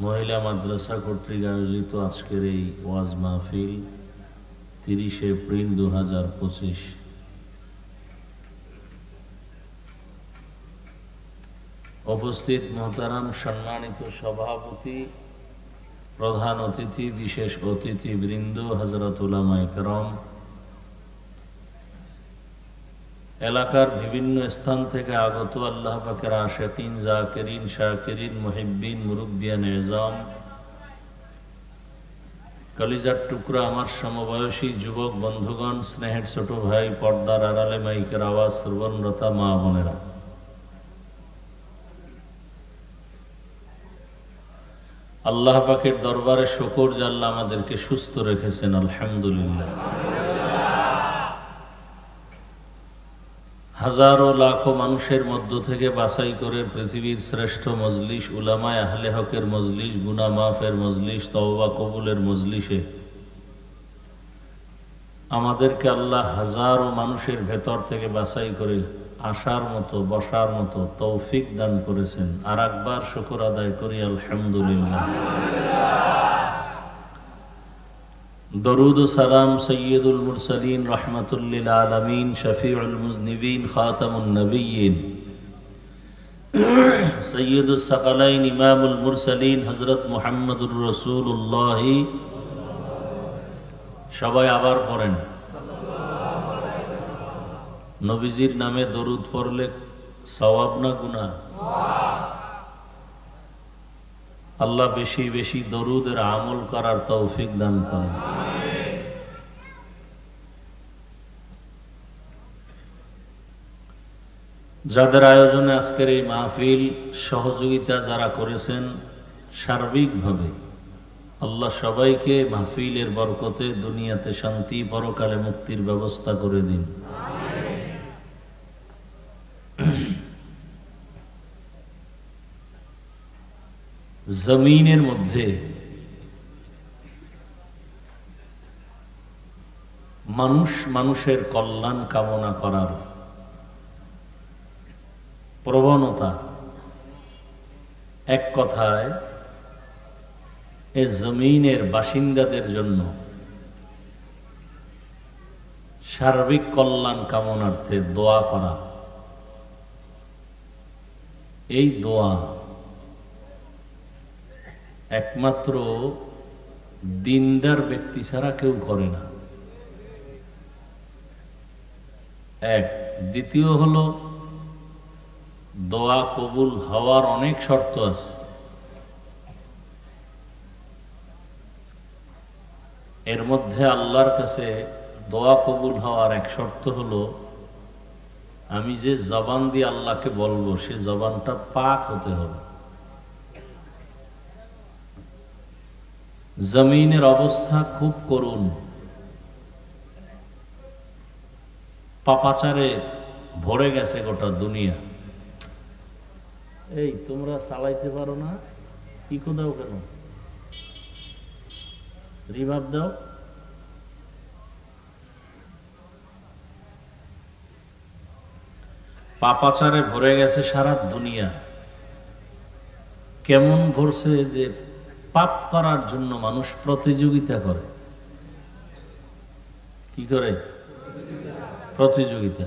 মহিলা মাদ্রাসা কর্তৃক আয়োজিত আজকের এই ওয়াজ মাহফিল 30 এপ্রিল 2025 উপস্থিত মোহতারাম সম্মানিত সভাপতি প্রধান অতিথি বিশেষ অতিথি বৃন্দ হযরত উলামায়ে কেরাম এলাকার বিভিন্ন স্থান থেকে আগত আল্লাহ পাকের আশিকিন জাকিরিন শাকিরিন মুহিব্বিন মুরব্বিয়ান ইজাম কলিজার টুকরা আমার সমবয়সী যুবক বন্ধুগণ স্নেহের ছোট ভাই পর্দার আড়ালে মাইকের আওয়াজ শ্রবণরতা মা বোনেরা আল্লাহ পাকের দরবারে শুকর যে আল্লাহ আমাদেরকে সুস্থ রেখেছেন আলহামদুলিল্লাহ। হাজারো লাখো মানুষের মধ্য থেকে বাছাই করে পৃথিবীর শ্রেষ্ঠ মজলিস উলামায়ে আহলে হকের মজলিস গুনাহ মাফের মজলিস তওবা কবুলের মজলিসে আমাদেরকে আল্লাহ হাজারো মানুষের ভেতর থেকে বাছাই করে আসার মতো বসার মতো তৌফিক দান করেছেন। আর একবার শুকর আদায় করি আলহামদুলিল্লাহ। দরুদ ও সালাম সৈয়দুল মুরসালিন রাহমাতুল লিল আলামিন শফিউল মুজনিবিন খাতামুন নবিয়্যিন সৈয়দুস সাকালাইন ইমামুল মুরসালিন হযরত মুহাম্মদুর রাসূলুল্লাহ সবাই আবার পড়েন নবীজির নামে দরুদ পড়লে সওয়াব না গুনাহ? আল্লাহ বেশি বেশি দরুদের আমল করার তৌফিক দান করেন। যাদের আয়োজনে আজকের এই মাহফিল সহযোগিতা যারা করেছেন সার্বিকভাবে আল্লাহ সবাইকে মাহফিলের বরকতে দুনিয়াতে শান্তি পরকালে মুক্তির ব্যবস্থা করে দিন। জমিনের মধ্যে মানুষ মানুষের কল্যাণ কামনা করার প্রবণতা এক কথায় এ জমিনের বাসিন্দাদের জন্য সার্বিক কল্যাণ কামনার্থে দোয়া করা, এই দোয়া একমাত্র দিনদার ব্যক্তি ছাড়া কেউ করে না। এক। দ্বিতীয় হলো, দোয়া কবুল হওয়ার অনেক শর্ত আছে। এর মধ্যে আল্লাহর কাছে দোয়া কবুল হওয়ার এক শর্ত হলো, আমি যে জবান দিয়ে আল্লাহকে বলবো সে জবানটা পাক হতে হবে। জমিনের অবস্থা খুব করুণ, পাপাচারে ভরে গেছে গোটা দুনিয়া। এই তোমরা চালাইতে পারো না, ইকো দাও কেন, রিভাব দাও। পাপাচারে ভরে গেছে সারা দুনিয়া। কেমন ভরছে যে পাপ করার জন্য মানুষ প্রতিযোগিতা করে। কি করে? প্রতিযোগিতা।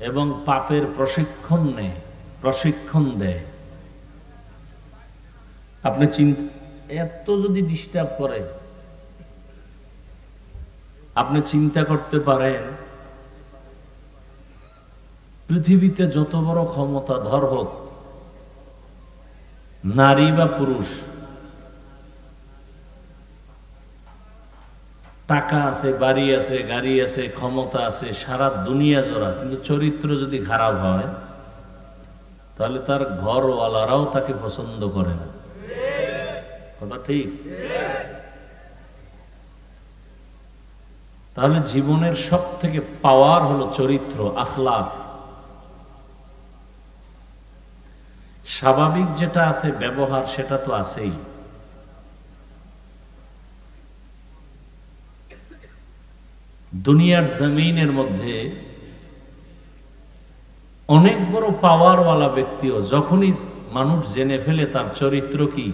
এবং পাপের প্রশিক্ষণ দেয়। আপনি এত যদি ডিস্টার্ব করে, আপনি চিন্তা করতে পারেন পৃথিবীতে যত বড় ক্ষমতাধর হোক, নারী বা পুরুষ, টাকা আছে, বাড়ি আছে, গাড়ি আছে, ক্ষমতা আছে, সারা দুনিয়া জোড়া, কিন্তু চরিত্র যদি খারাপ হয় তাহলে তার ঘরওয়ালারাও তাকে পছন্দ করে না। কথা ঠিক? তাহলে জীবনের সব থেকে পাওয়ার হলো চরিত্র, আখলাক। স্বাভাবিক যেটা আছে ব্যবহার, সেটা তো আছেই। দুনিয়ার জমিনের মধ্যে অনেক বড় পাওয়ারওয়ালা ব্যক্তিও যখনই মানুষ জেনে ফেলে তার চরিত্র কি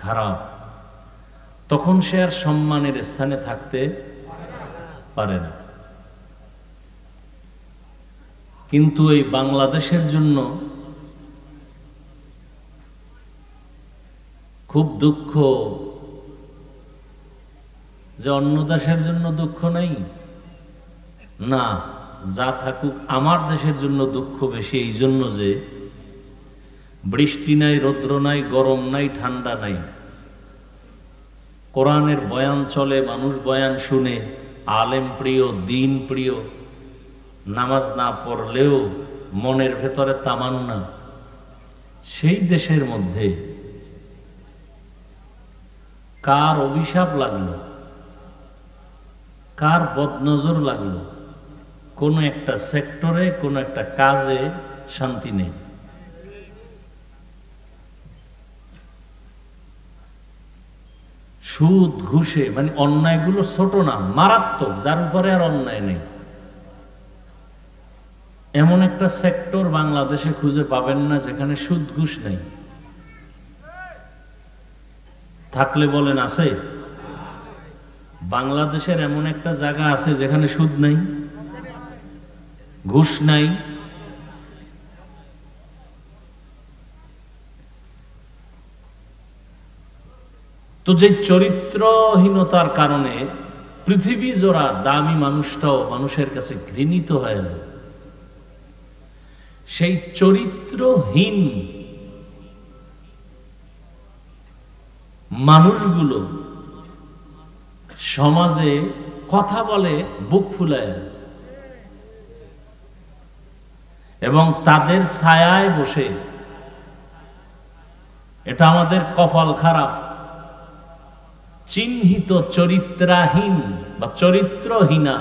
খারাপ, তখন সে আর সম্মানের স্থানে থাকতে পারে না। কিন্তু এই বাংলাদেশের জন্য খুব দুঃখ যে অন্য দেশের জন্য দুঃখ নেই না, যা থাকুক আমার দেশের জন্য দুঃখ বেশি। এই জন্য যে বৃষ্টি নাই, রৌদ্র নাই, গরম নাই, ঠান্ডা নাই, কোরআনের বয়ান চলে, মানুষ বয়ান শুনে, আলেম প্রিয়, দিন প্রিয়, নামাজ না পড়লেও মনের ভেতরে তামান্না। সেই দেশের মধ্যে কার অভিশাপ লাগলো, কার বদনজর লাগলো, কোন একটা সেক্টরে, কোন একটা কাজে শান্তি নেই। সুদ, ঘুষে, মানে অন্যায়গুলো ছোট না, মারাত্মক, যার উপরে আর অন্যায় নেই। এমন একটা সেক্টর বাংলাদেশে খুঁজে পাবেন না যেখানে সুদ ঘুষ নেই। থাকলে বলেন আছে? বাংলাদেশের এমন একটা জায়গা আছে যেখানে সুদ নাই, ঘুষ নাই। তো যে চরিত্রহীনতার কারণে পৃথিবী জোড়া দামি মানুষটাও মানুষের কাছে ঘৃণিত হয়ে যায়। সেই চরিত্রহীন মানুষগুলো সমাজে কথা বলে বুক ফুলায়, এবং তাদের ছায়ায় বসে। এটা আমাদের কপাল খারাপ। চিহ্নিত চরিত্রাহীন বা চরিত্রহীনা,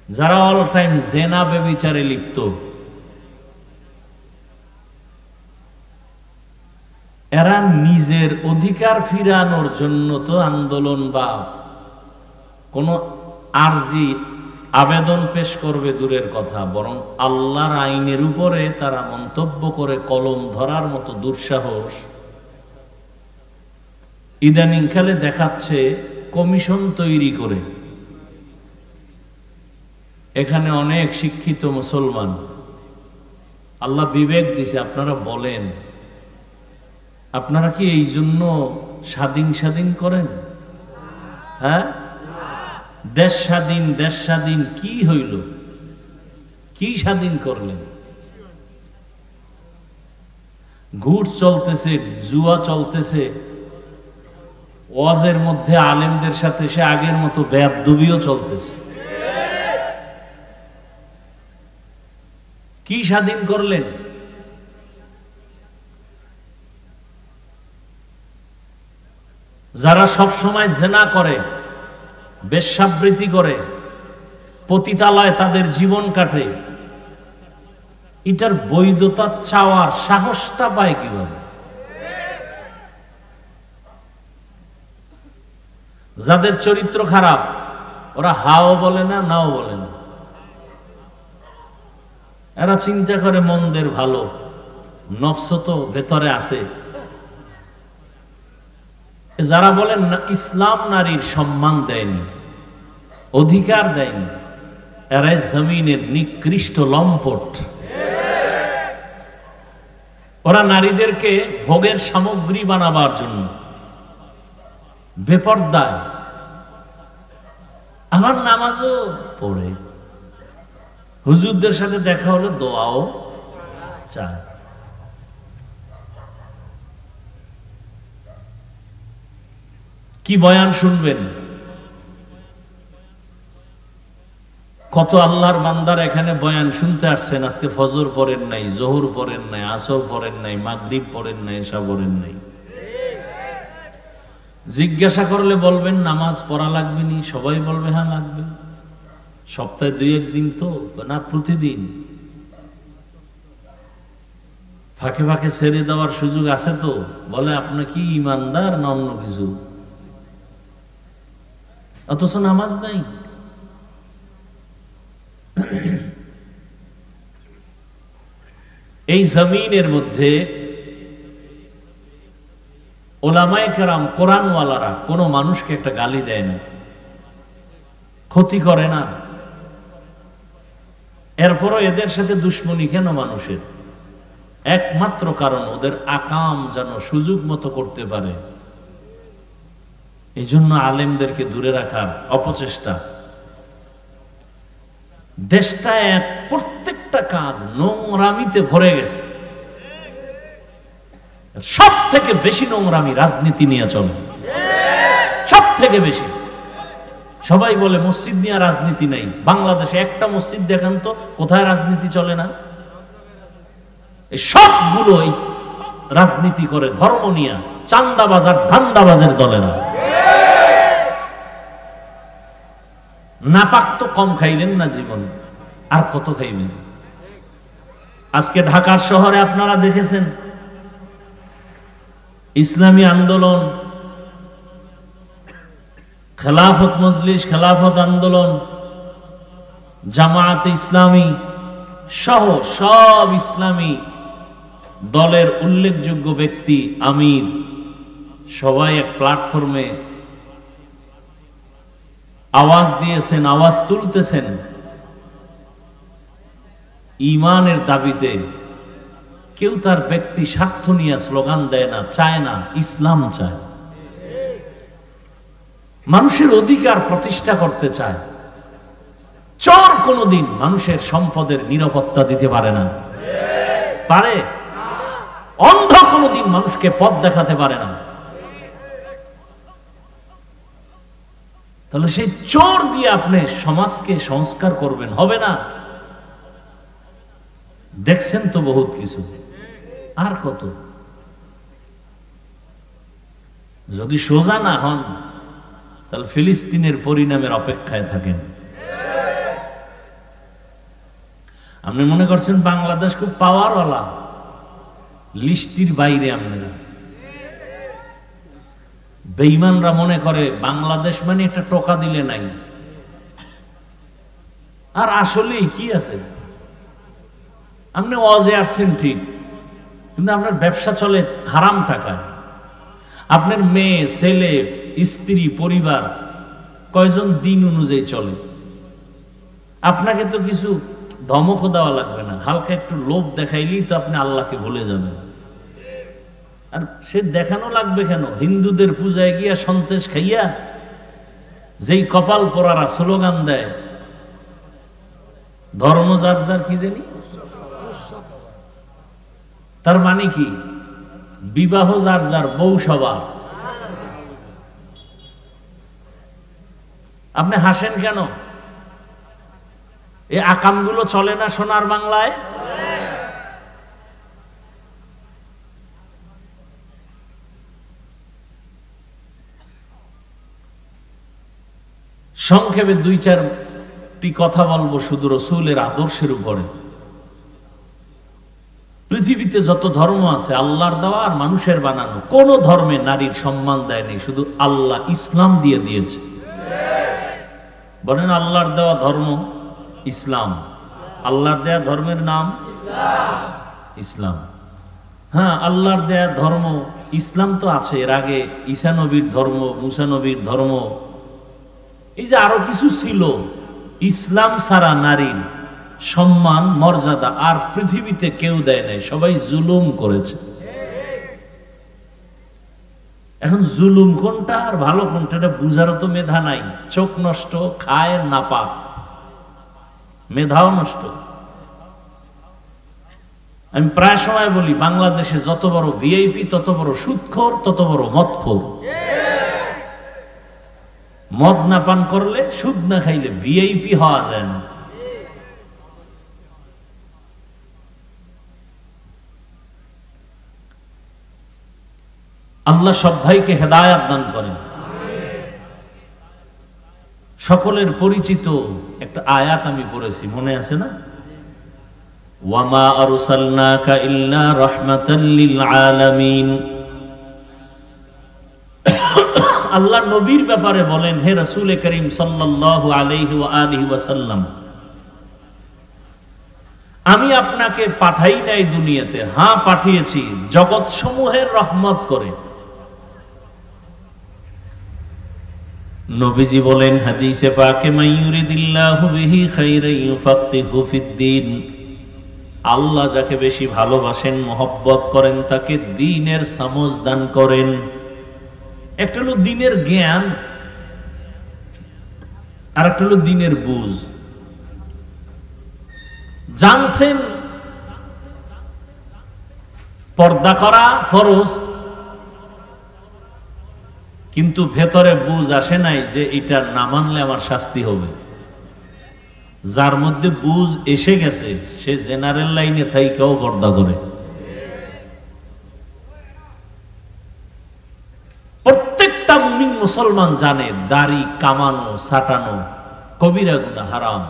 যারা অল টাইম জেনা ব্যভিচারে লিপ্ত, এরা নিজের অধিকার ফিরানোর জন্য তো আন্দোলন বা কোনো আরজি আবেদন পেশ করবে দূরের কথা, বরং আল্লাহর আইনের উপরে তারা মন্তব্য করে কলম ধরার মতো দুঃসাহস ইদানিং কালে দেখাচ্ছে কমিশন তৈরি করে এখানে অনেক শিক্ষিত মুসলমান, আল্লাহ বিবেক দিছে, আপনারা বলেন আপনারা কি এই জন্য স্বাধীন স্বাধীন করেন? হ্যাঁ, দেশ স্বাধীন দেশ স্বাধীন কি হইল? কি স্বাধীন করলেন? ঘুষ চলতেছে, জুয়া চলতেছে, ওয়াজের মধ্যে আলেমদের সাথে সে আগের মতো বেয়াদবিও চলতেছে। কি স্বাধীন করলেন? যারা সব সময় জেনা করে, বেশ্যাবৃত্তি করে, পতিতালয়ে তাদের জীবন কাটে, এটার বৈধতা চাওয়ার সাহসটা পায় কিভাবে? যাদের চরিত্র খারাপ ওরা হাও বলে না, নাও বলে না, এরা চিন্তা করে মন্দের ভালো, নফস তো ভেতরে আছে। যারা বলেন না ইসলাম নারীর সম্মান দেয়নি, অধিকার দেয়নি, এরাই জমিনের নিকৃষ্ট লম্পট। ওরা নারীদেরকে ভোগের সামগ্রী বানাবার জন্য বেপরদায়। আমার নামাজও পড়ে, হুজুরদের সাথে দেখা হলে দোয়াও চায়। কি বয়ান শুনবেন? কত আল্লাহর বান্দার এখানে বয়ান শুনতে আসছেন, আজকে ফজর পড়েন নাই, জোহর পড়েন নাই, আসর পড়েন নাই, মাগরিব পড়েন নাই, এশা পড়েন নাই। জিজ্ঞাসা করলে বলবেন নামাজ পড়া লাগবে নি? সবাই বলবে হ্যাঁ লাগবে। সপ্তাহে 2-1 দিন তো না, প্রতিদিন। ফাঁকে ফাঁকে ছেড়ে দেওয়ার সুযোগ আছে তো? বলে আপনি কি ইমানদার না অন্য কিছু? অথচ নামাজ নাই। এই জমিনের মধ্যে ওলামায়ে কেরাম, কোরআনওয়ালারা কোনো মানুষকে একটা গালি দেয় না, ক্ষতি করে না। এরপরও এদের সাথে দুশ্মনী কেন মানুষের? একমাত্র কারণ ওদের আকাম যেন সুযোগ মতো করতে পারে। এই জন্য আলেমদেরকে দূরে রাখার অপচেষ্টা। দেশটা প্রত্যেকটা কাজ নোংরামিতে ভরে গেছে। সব থেকে বেশি নোংরামি রাজনীতি নিয়ে চলে, সব থেকে বেশি। সবাই বলে মসজিদ নিয়ে রাজনীতি নাই। বাংলাদেশে একটা মসজিদ দেখান তো কোথায় রাজনীতি চলে না? এই সবগুলো রাজনীতি করে ধর্ম নিয়ে, চান্দাবাজার ধান্দাবাজের দলেরা। নাপাক তো কম খাইলেন না জীবনে, আর কত খাইবেন? আজকে ঢাকার শহরে আপনারা দেখেছেন ইসলামী আন্দোলন, খেলাফত মজলিস, খেলাফত আন্দোলন, জামায়াত ইসলামী সহ সব ইসলামী দলের উল্লেখযোগ্য ব্যক্তি, আমির, সবাই এক প্ল্যাটফর্মে আওয়াজ দিয়েছেন, আওয়াজ তুলতেছেন ঈমানের দাবিতে। কেউ তার ব্যক্তি স্বার্থ নিয়ে স্লোগান দেয় না, চায় না, ইসলাম চায়। মানুষের অধিকার প্রতিষ্ঠা করতে চায়। চোর কোনদিন মানুষের সম্পদের নিরাপত্তা দিতে পারে না, পারে? অন্ধ কোনদিন মানুষকে পথ দেখাতে পারে না। তাহলে সেই চোর দিয়ে আপনি সমাজকে সংস্কার করবেন, হবে না। দেখছেন তো বহুত কিছু, আর কত। যদি সোজা না হন তাহলে ফিলিস্তিনের পরিণামের অপেক্ষায় থাকেন। আপনি মনে করছেন বাংলাদেশ খুব পাওয়ারওয়ালা, লিস্টির বাইরে। আপনারা বেঈমানরা মনে করে বাংলাদেশ মানে একটা টোকা দিলে নাই। আর আসলেই কি আছে? আপনি ওয়াজে আসছেন ঠিক, কিন্তু আপনার ব্যবসা চলে হারাম টাকায়। আপনার মেয়ে, ছেলে, স্ত্রী, পরিবার কয়জন দিন অনুযায়ী চলে? আপনাকে তো কিছু ধমকও দেওয়া লাগবে না, হালকা একটু লোভ দেখাইলেই তো আপনি আল্লাহকে ভুলে যাবেন। আর সে দেখানো লাগবে কেন? হিন্দুদের পূজায় গিয়া সন্তেষ খাইয়া যেই কপাল পোড়ারা স্লোগান দেয়, ধর্ম যার যার কি জানি, তার মানে কি? বিবাহ যার যার, বউ সবার। আপনি হাসেন কেন? এই আকামগুলো চলে না সোনার বাংলায়? সংক্ষেপে দুই চারটি কথা বলবো শুধু রসূলের আদর্শের উপরে। পৃথিবীতে যত ধর্ম আছে আল্লাহর দেওয়া আর মানুষের বানানো, কোন ধর্মে নারীর সম্মান দেয়নি, শুধু আল্লাহ ইসলাম দিয়ে দিয়েছে। বলেন আল্লাহর দেওয়া ধর্ম ইসলাম। আল্লাহর দেয়া ধর্মের নাম ইসলাম। হ্যাঁ, আল্লাহর দেয়া ধর্ম ইসলাম তো আছে, এর আগে ঈসা নবীর ধর্ম, মুসা নবীর ধর্ম, এই যে আরো কিছু ছিল। ইসলাম ছাড়া নারীর সম্মান মর্যাদা আর পৃথিবীতে কেউ দেয় নাই, সবাই জুলুম করেছে। এখন জুলুম কোনটা আর ভালো কোনটা এটা বুঝারও তো মেধা নাই। চোখ নষ্ট, খায় না পাক, মেধাও নষ্ট। আমি প্রায় সময় বলি, বাংলাদেশে যত বড় ভিআইপি তত বড় সুদখোর, তত বড় মদখোর। মদ না পান করলে, সুদ না খাইলে ভিআইপি হওয়া যায় না। আল্লাহ সব ভাইকে হেদায়াত দান করেন। সকলের পরিচিত একটা আয়াত আমি পড়েছি, মনে আছে না? ওয়ামা আরসালনাকা ইল্লা রাহমাতাল লিল আলামিন। আল্লাহ নবীর ব্যাপারে বলেন, হে রাসূল করিম সাল্লাল্লাহু আলাইহি ওয়া আলিহি ওয়াসাল্লাম, আমি আপনাকে পাঠাই নাই দুনিয়াতে, হ্যাঁ পাঠিয়েছি জগৎ সমূহের রহমত করে। নবীজি বলেন হাদিসে পাকে, মাইয়ুরিদিল্লাহু বিহি খাইরান ইউফাক্কিহু ফিদ্দীন। আল্লাহ যাকে বেশি ভালোবাসেন, মহব্বত করেন, তাকে দ্বীনের সমঝ দান করেন। একটা হলো দ্বীনের জ্ঞান, আর একটা হলো দ্বীনের বুঝ। জানছেন পর্দা করা ফরজ, কিন্তু ভেতরে বুঝ আসে নাই যে এটা না মানলে আমার শাস্তি হবে। যার মধ্যে বুঝ এসে গেছে সে জেনারেল লাইনে থাইকেও পর্দা করে। প্রত্যেকটা মুমিন মুসলমান জানে দাড়ি কামানো, ছাটানো কবিরা গুনাহ, হারাম।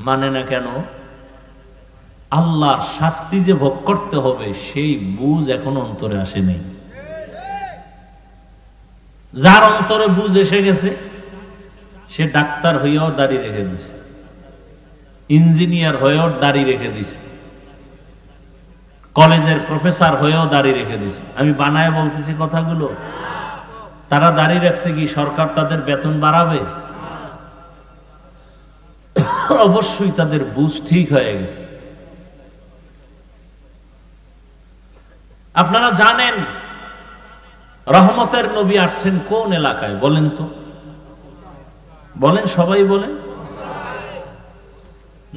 মানে না কেন? আল্লাহর শাস্তি যে ভোগ করতে হবে সেই বুঝ এখন অন্তরে আসে নাই। যার অন্তরে বুঝ এসে গেছে সে ডাক্তার হইয়াও দাড়ি রেখে দিছে, ইঞ্জিনিয়ার হয়েও দাড়ি রেখে দিছে, কলেজের প্রফেসর হয়েও দাড়ি রেখে দিছে। আমি বানায় বলতেছি কথাগুলো। তারা দাড়ি রাখছে কি সরকার তাদের বেতন বাড়াবে? অবশ্যই তাদের বুঝ ঠিক হয়ে গেছে। আপনারা জানেন রহমতের নবী আসছেন কোন এলাকায় বলেন তো? বলেন, সবাই বলেন।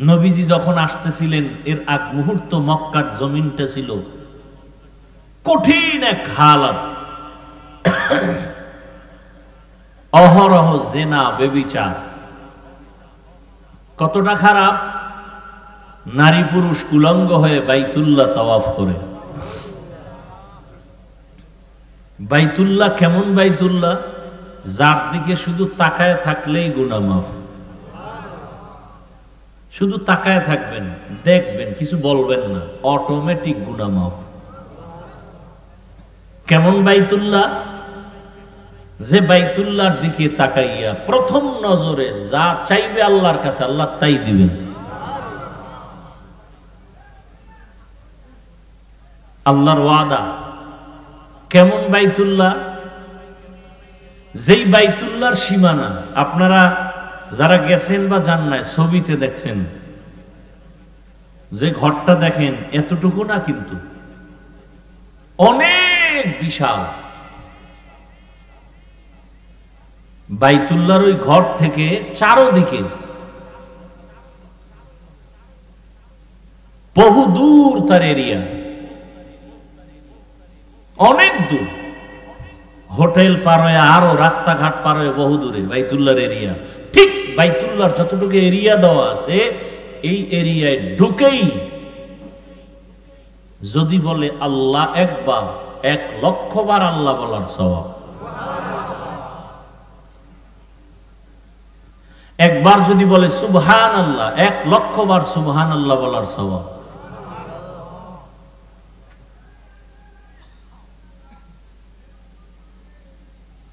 নবীজি যখন আসতেছিলেন এর আগ মুহূর্ত মক্কার জমিনটা ছিল কঠিন এক হালাত। অহরহ জেনা, বেবিচার। কতটা খারাপ? নারী পুরুষ উলঙ্গ হয়ে বাইতুল্লাহ তাওয়াফ করে। বাইতুল্লাহ কেমন বাইতুল্লাহ? যার দিকে শুধু তাকায় থাকলেই গুনাহ মাফ। শুধু তাকায় থাকবেন, দেখবেন, কিছু বলবেন না, অটোমেটিক গুনাহ মাফ। কেমন বাইতুল্লাহ? যে বাইতুল্লাহর দিকে তাকাইয়া প্রথম নজরে যা চাইবে আল্লাহর কাছে আল্লাহ তাই দিবেন। আল্লাহর ওয়াদা, কেমন বাইতুল্লাহ? যেই বাইতুল্লাহর সীমানা আপনারা যারা গেছেন বা যান নাই ছবিতে দেখছেন, যে ঘরটা দেখেন এতটুকু না, কিন্তু অনেক বিশাল। বাইতুল্লাহর ওই ঘর থেকে চারদিকে বহু দূর তার এরিয়া, অনেক দূর। হোটেল পার হয়ে আরো রাস্তাঘাট পার হয়ে বহু দূরে বাইতুল্লাহর এরিয়া। ঠিক বাইতুল্লাহর যতটুকু এরিয়া দেওয়া আছে, এই এরিয়ায় ঢুকেই যদি বলে আল্লাহ একবার, 1,00,000 বার আল্লাহ বলার সওয়াব। একবার যদি বলে সুবহানাল্লাহ, 1,00,000 বার সুবহানাল্লাহ বলার সওয়াব।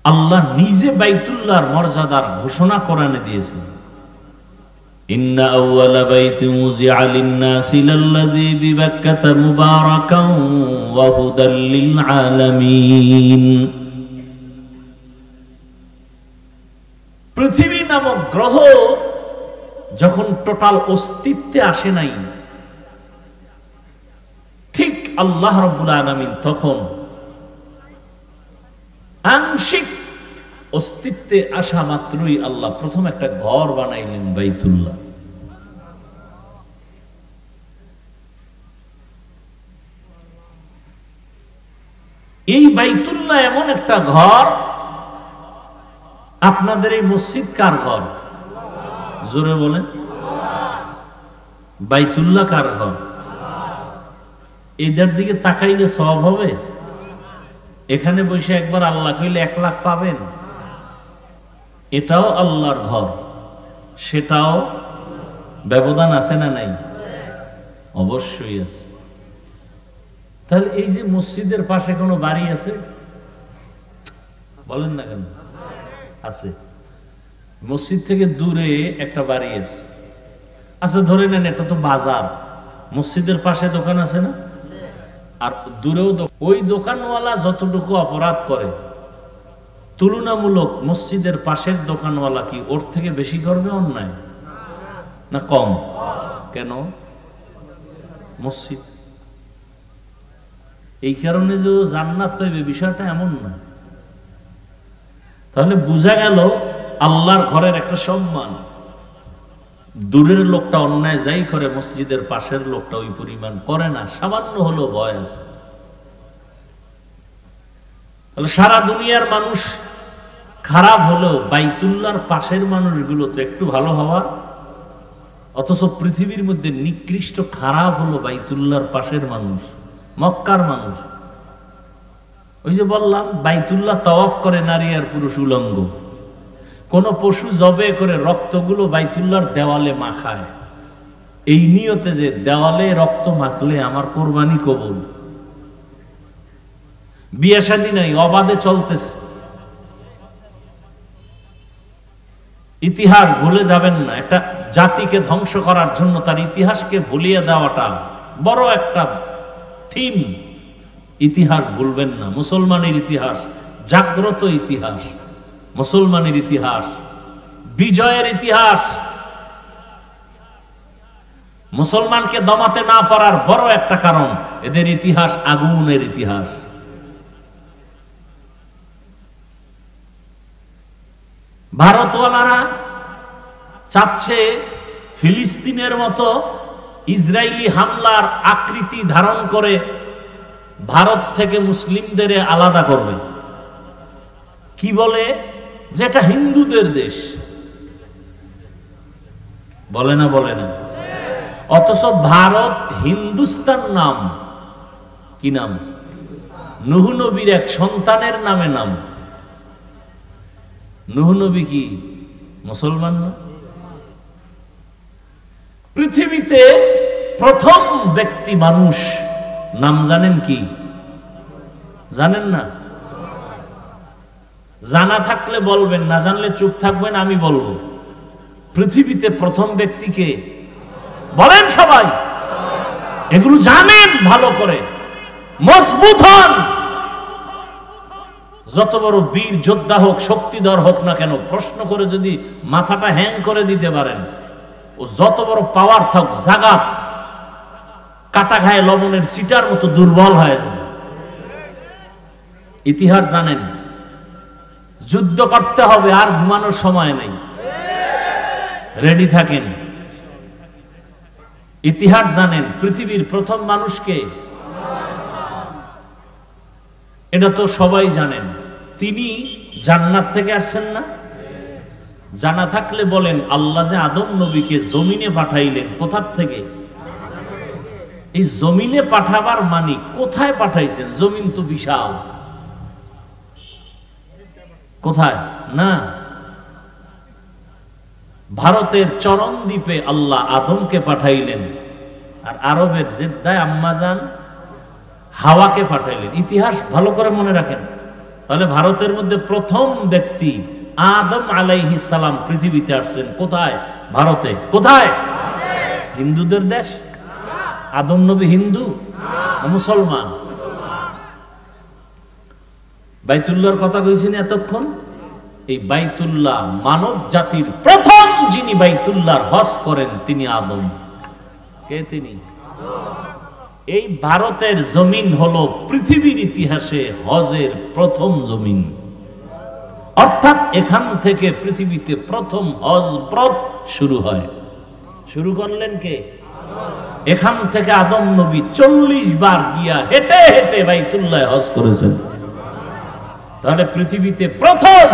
আল্লাহ নিজে বাইতুল্লাহর মর্যাদার ঘোষণা কোরআনে দিয়েছেন, ইন্না আউওয়ালা বাইতিন উযিআ লিন-নাসি লাল্লাযী বিবাক্কাতা মুবারাকান ওয়া হুদাল লিল আলামিন। পৃথিবী নামক গ্রহ যখন টোটাল অস্তিত্বে আসে নাই, ঠিক আল্লাহ রাব্বুল আলামিন তখন আংশিক অস্তিত্বে আসা মাত্রই আল্লাহ প্রথম একটা ঘর বানাইলেন, বাইতুল্লাহ। এই বাইতুল্লাহ এমন একটা ঘর, আপনাদের এই মসজিদ কার ঘর? জোরে বলেন। বাইতুল্লাহ কার ঘর? এদের দিকে তাকাইলে সওয়াব হবে? এখানে বসে একবার আল্লাহ কইলে 1,00,000 পাবেন? এটাও আল্লাহর ঘর, সেটাও ব্যবধান আছে না নাই? অবশ্যই আছে। তাহলে এই যে মসজিদের পাশে কোনো বাড়ি আছে? বলেন না কেন? আছে। মসজিদ থেকে দূরে একটা বাড়ি আছে। আচ্ছা ধরে নেন এটা তো বাজার, মসজিদের পাশে দোকান আছে না? আর দূরেও ওই দোকানওয়ালা যতটুকু অপরাধ করে, তুলনামূলক মসজিদের পাশের দোকানওয়ালা কি ওর থেকে বেশি করবে অন্যায় না কম? কেন? মসজিদ। এই কারণে যে জান্নাত পাইবে বিষয়টা এমন না। তাহলে বোঝা গেল আল্লাহর ঘরের একটা সম্মান। দূরের লোকটা অন্যায় যাই করে, মসজিদের পাশের লোকটা ওই পরিমাণ করে না, সামান্য হলো ভয় আছে। তাহলে সারা দুনিয়ার মানুষ খারাপ হলেও বাইতুল্লাহর পাশের মানুষগুলো তো একটু ভালো হওয়ার, অথচ পৃথিবীর মধ্যে নিকৃষ্ট খারাপ হলো বাইতুল্লাহর পাশের মানুষ, মক্কার মানুষ। ওই যে বললাম বাইতুল্লাহ তাওয়াফ করে নারী আর পুরুষ উলঙ্গ। কোন পশু জবে করে রক্তগুলো বাইতুল্লাহর দেওয়ালে মাখায়, এই নিয়তে যে দেওয়ালে রক্ত মাখলে আমার কোরবানি কবুল। বিয়ে শাদী নাই, অবাধে চলতেছে। ইতিহাস ভুলে যাবেন না। একটা জাতিকে ধ্বংস করার জন্য তার ইতিহাসকে ভুলিয়ে দেওয়াটা বড় একটা থিম। ইতিহাস ভুলবেন না। মুসলমানের ইতিহাস জাগ্রত ইতিহাস, মুসলমানের ইতিহাস বিজয়ের ইতিহাস। মুসলমানকে দমাতে না পারার বড় একটা কারণ এদের ইতিহাস আগুনের ইতিহাস। ভারতওয়ালারা চাচ্ছে ফিলিস্তিনের মতো ইসরায়েলি হামলার আকৃতি ধারণ করে ভারত থেকে মুসলিমদের আলাদা করবে। কি বলে? যেটা হিন্দুদের দেশ। বলে না? বলে না? অথচ ভারত হিন্দুস্তান নাম। কি নাম? নূহ নবীর এক সন্তানের নামে নাম। নূহ নবী কি মুসলমান না? পৃথিবীতে প্রথম ব্যক্তি মানুষ নাম জানেন কি? জানেন না? জানা থাকলে বলবেন, না জানলে চুপ থাকবেন। আমি বলবো পৃথিবীতে প্রথম ব্যক্তিকে বলেন সবাই। এগুলো জানেন ভালো করে, মজবুত হন। যত বড় বীর যোদ্ধা হোক, শক্তিধর হোক না কেন, প্রশ্ন করে যদি মাথাটা হ্যাং করে দিতে পারেন, ও যত বড় পাওয়ার থাক, জাগাত কাটা খায় লবণের সিটার মতো দুর্বল হয়ে যাবে। ইতিহাস জানেন, যুদ্ধ করতে হবে, আর ঘুমানোর সময় নেই, রেডি থাকেন। ইতিহাস জানেন, পৃথিবীর প্রথম মানুষকে, এটা তো সবাই জানেন, তিনি জান্নাত থেকে আসছেন না? জানা থাকলে বলেন, আল্লাহ যে আদম নবীকে জমিনে পাঠাইলেন, কোথার থেকে? এই জমিনে পাঠাবার মানে কোথায় পাঠাইছেন? জমিন তো বিশাল, কোথায় না, ভারতের চরণ দ্বীপে আল্লাহ আদমকে পাঠাইলেন, আর আরবের জেদ্দায় আম্মাজান হাওয়াকে পাঠাইলেন। ইতিহাস ভালো করে মনে রাখেন। তাহলে ভারতের মধ্যে প্রথম ব্যক্তি আদম আলাইহিস সালাম পৃথিবীতে আসছেন কোথায়? ভারতে। কোথায়? হিন্দুদের দেশ? আদম নবী হিন্দু না মুসলমান? বাইতুল্লাহর কথা কইছেন এতক্ষণ। এই বাইতুল্লাহ, মানব জাতির প্রথম যিনি বাইতুল্লাহর হজ করেন তিনি আদম। কে তিনি? এই ভারতের জমিন হলো পৃথিবীর ইতিহাসে হজের প্রথম জমিন, অর্থাৎ এখান থেকে পৃথিবীতে প্রথম হজ ব্রত শুরু হয়। শুরু করলেন কে? এখান থেকে আদম নবী 40 বার গিয়া হেঁটে হেঁটে বাইতুল্লাহ হজ করেছেন। তাহলে পৃথিবীতে প্রথম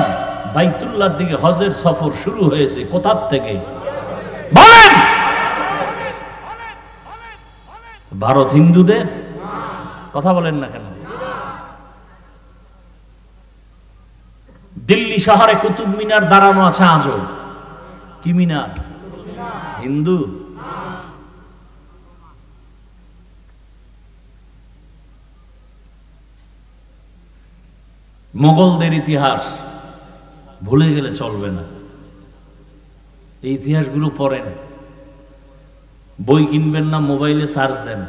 বাইতুল্লাহর দিকে হজের সফর শুরু হয়েছে কোথার থেকে? বলেন। ভারত হিন্দুদের? কথা বলেন না কেন? দিল্লি শহরে কুতুব মিনার দাঁড়ানো আছে আজও। কি মিনার? হিন্দু। মোগলদের ইতিহাস ভুলে গেলে চলবে না। এই ইতিহাসগুলো পড়েন, বই কিনবেন না, মোবাইলে সার্চ দেন।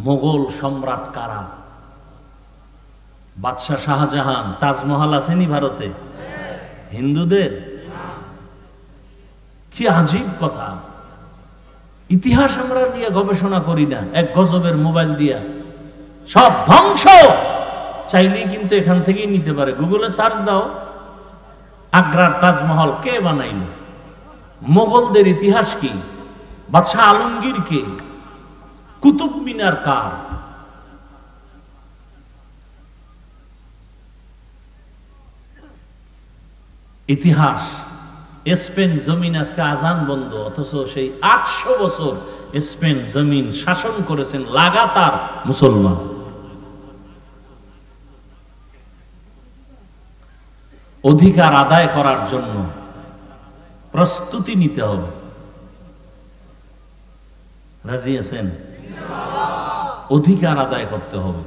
মোগল সম্রাট কারা? বাদশাহ শাহজাহান। তাজমহল আসেনি ভারতে? হিন্দুদের? কি আজীব কথা। ইতিহাস আমরা নিয়ে গবেষণা করি না, এক গজবের মোবাইল দিয়া সব ধ্বংস। চাইলেই কিন্তু এখান থেকেই নিতে পারে, গুগলে সার্চ দাও। আগ্রার তাজমহল কে বানাইল? মোগলদের ইতিহাস কি? বাদশাহ আলমগীর কে? কুতুব মিনার কার? ইতিহাস। স্পেন জমিন আজকে আজান বন্ধ, অথচ সেই 800 বছর স্পেন জমিন শাসন করেছেন লাগাতার মুসলমান। অধিকার আদায় করার জন্য প্রস্তুতি নিতে হবে। রাজি আছেন? অধিকার আদায় করতে হবে।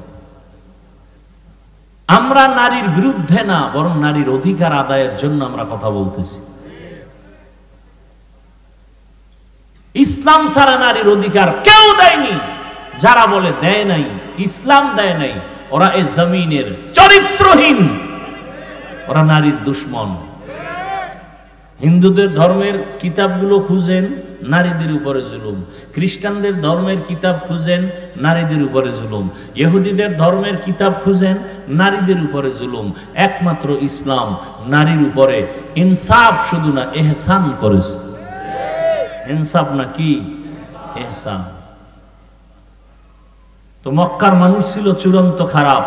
আমরা নারীর বিরুদ্ধে না, বরং নারীর অধিকার আদায়ের জন্য আমরা কথা বলতেছি। ইসলাম ছাড়া নারীর অধিকার কেউ দেয়নি। যারা বলে দেয় নাই, ইসলাম দেয় নাই, ওরা এই জমিনের চরিত্রহীন, ওরা নারীর দুশ্মন। হিন্দুদের ধর্মের কিতাবগুলো খুঁজেন, নারীদের উপরে জুলুম। খ্রিস্টানদের ধর্মের কিতাব খুঁজেন, নারীদের উপরে জুলুম। ইহুদিদের ধর্মের কিতাব খুঁজেন, নারীদের উপরে জুলুম। একমাত্র ইসলাম নারীর উপরে ইনসাফ শুধু না, এহসান করেছে। ইনসাফ না কি? এহসান। তো মক্কার মানুষ ছিল চূড়ান্ত খারাপ।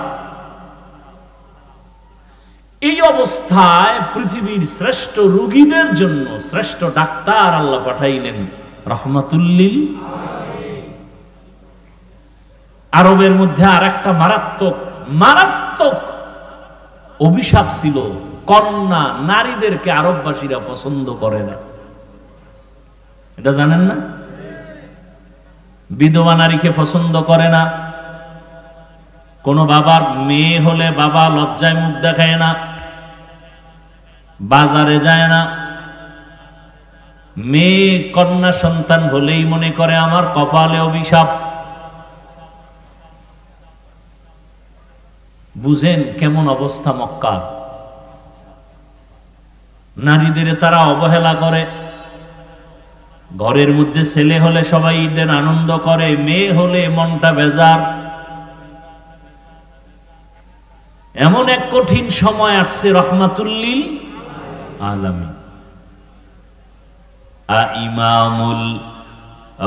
এই অবস্থায় পৃথিবীর শ্রেষ্ঠ রোগীদের জন্য শ্রেষ্ঠ ডাক্তার আল্লাহ পাঠাইলেন রাহমাতুল্লিল আলামিন। আরবের মধ্যে আর একটা মারাত্মক মারাত্মক অভিশাপ ছিল, কন্যা নারীদেরকে আরববাসীরা পছন্দ করে না। এটা জানেন না? বিধবা নারীকে পছন্দ করে না। কোন বাবার মেয়ে হলে বাবা লজ্জায় মুখ দেখায় না, বাজারে যায় না। মেয়ে কন্যা সন্তান হলেই মনে করে আমার কপালে অভিশাপ। বুঝেন কেমন অবস্থা মক্কা। নারীদের তারা অবহেলা করে, ঘরের মধ্যে ছেলে হলে সবাই ঈদের আনন্দ করে, মেয়ে হলে মনটা বেজার। এমন এক কঠিন সময় আসছে রহমাতুল্লিল আলামিন। ইমামুল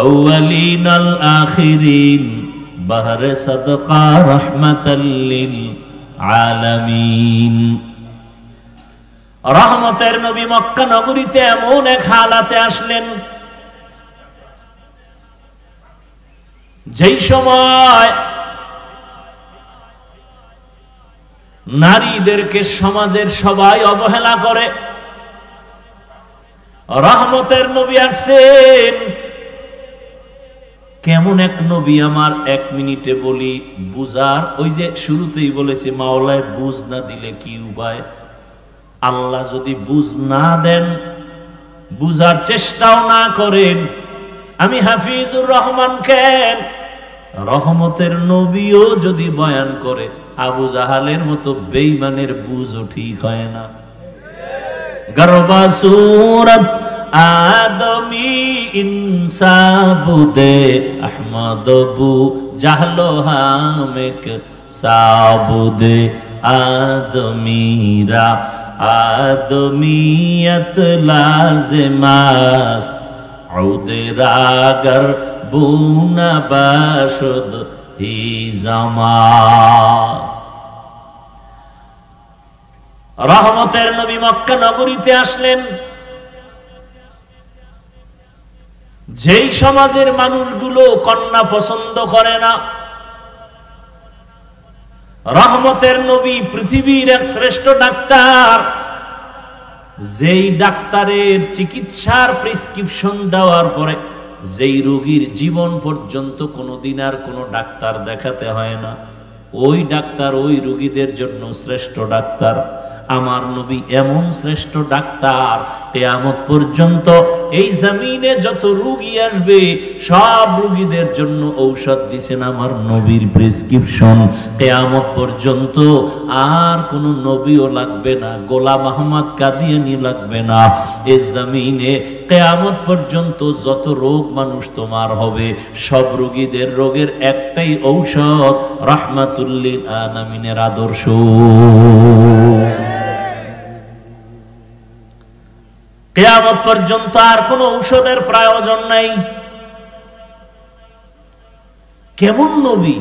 আউয়ালিন আল আখিরিন বাহরে সাদকা রাহমাতাল্লিল আলামিন। রহমতের নবী মক্কা নগরীতে এমন এক হালাতে আসলেন যেই সময় নারীদেরকে সমাজের সবাই অবহেলা করে। রহমতের নবী আসছেন। কেমন এক নবী আমার এক মিনিটে বলি বুঝার, ওই যে শুরুতেই বলেছি মাওলায় বুঝ না দিলে কি উপায়। আল্লাহ যদি বুঝ না দেন, বুঝার চেষ্টাও না করেন, আমি হাফিজুর রহমান কেন রহমতের নবীও যদি বয়ান করে, আবু জাহালের মতো বেঈমানের বুঝও ঠিক হয় না। গরবা সূরত আদমি ইনসাবুদে আহমদ বু জাহলো হামেক সাবুদে আদমিরা আদমিয়ত লাজমাস্ত উদরাগর বুনা বাশুদ হি জামাস। রহমতের নবী মক্কা নগরীতে আসলেন যেই সমাজের মানুষগুলো কন্যা পছন্দ করে না। রহমতের নবী পৃথিবীর এক শ্রেষ্ঠ ডাক্তার, যেই ডাক্তারের চিকিৎসার প্রেসক্রিপশন দেওয়ার পরে যেই রোগীর জীবন পর্যন্ত কোনোদিন আর কোনো ডাক্তার দেখাতে হয় না, ওই ডাক্তার ওই রোগীদের জন্য শ্রেষ্ঠ ডাক্তার। আমার নবী এমন শ্রেষ্ঠ ডাক্তার, কিয়ামত পর্যন্ত এই জমিনে যত রোগী আসবে সব রোগীদের জন্য ঔষধ দিবেন আমার নবীর প্রেসক্রিপশন। কিয়ামত পর্যন্ত আর কোন নবীও লাগবে না, গোলাম আহমদ কাদিয়ানী লাগবে না। এই জমিনে কিয়ামত পর্যন্ত যত রোগ মানুষ তোমার হবে, সব রোগীদের রোগের একটাই ঔষধ, রাহমাতুল্লিল আলামিনের আদর্শ। কিয়ামত পর্যন্ত আর কোন ঔষধের প্রয়োজন নাই। কেমন নবী!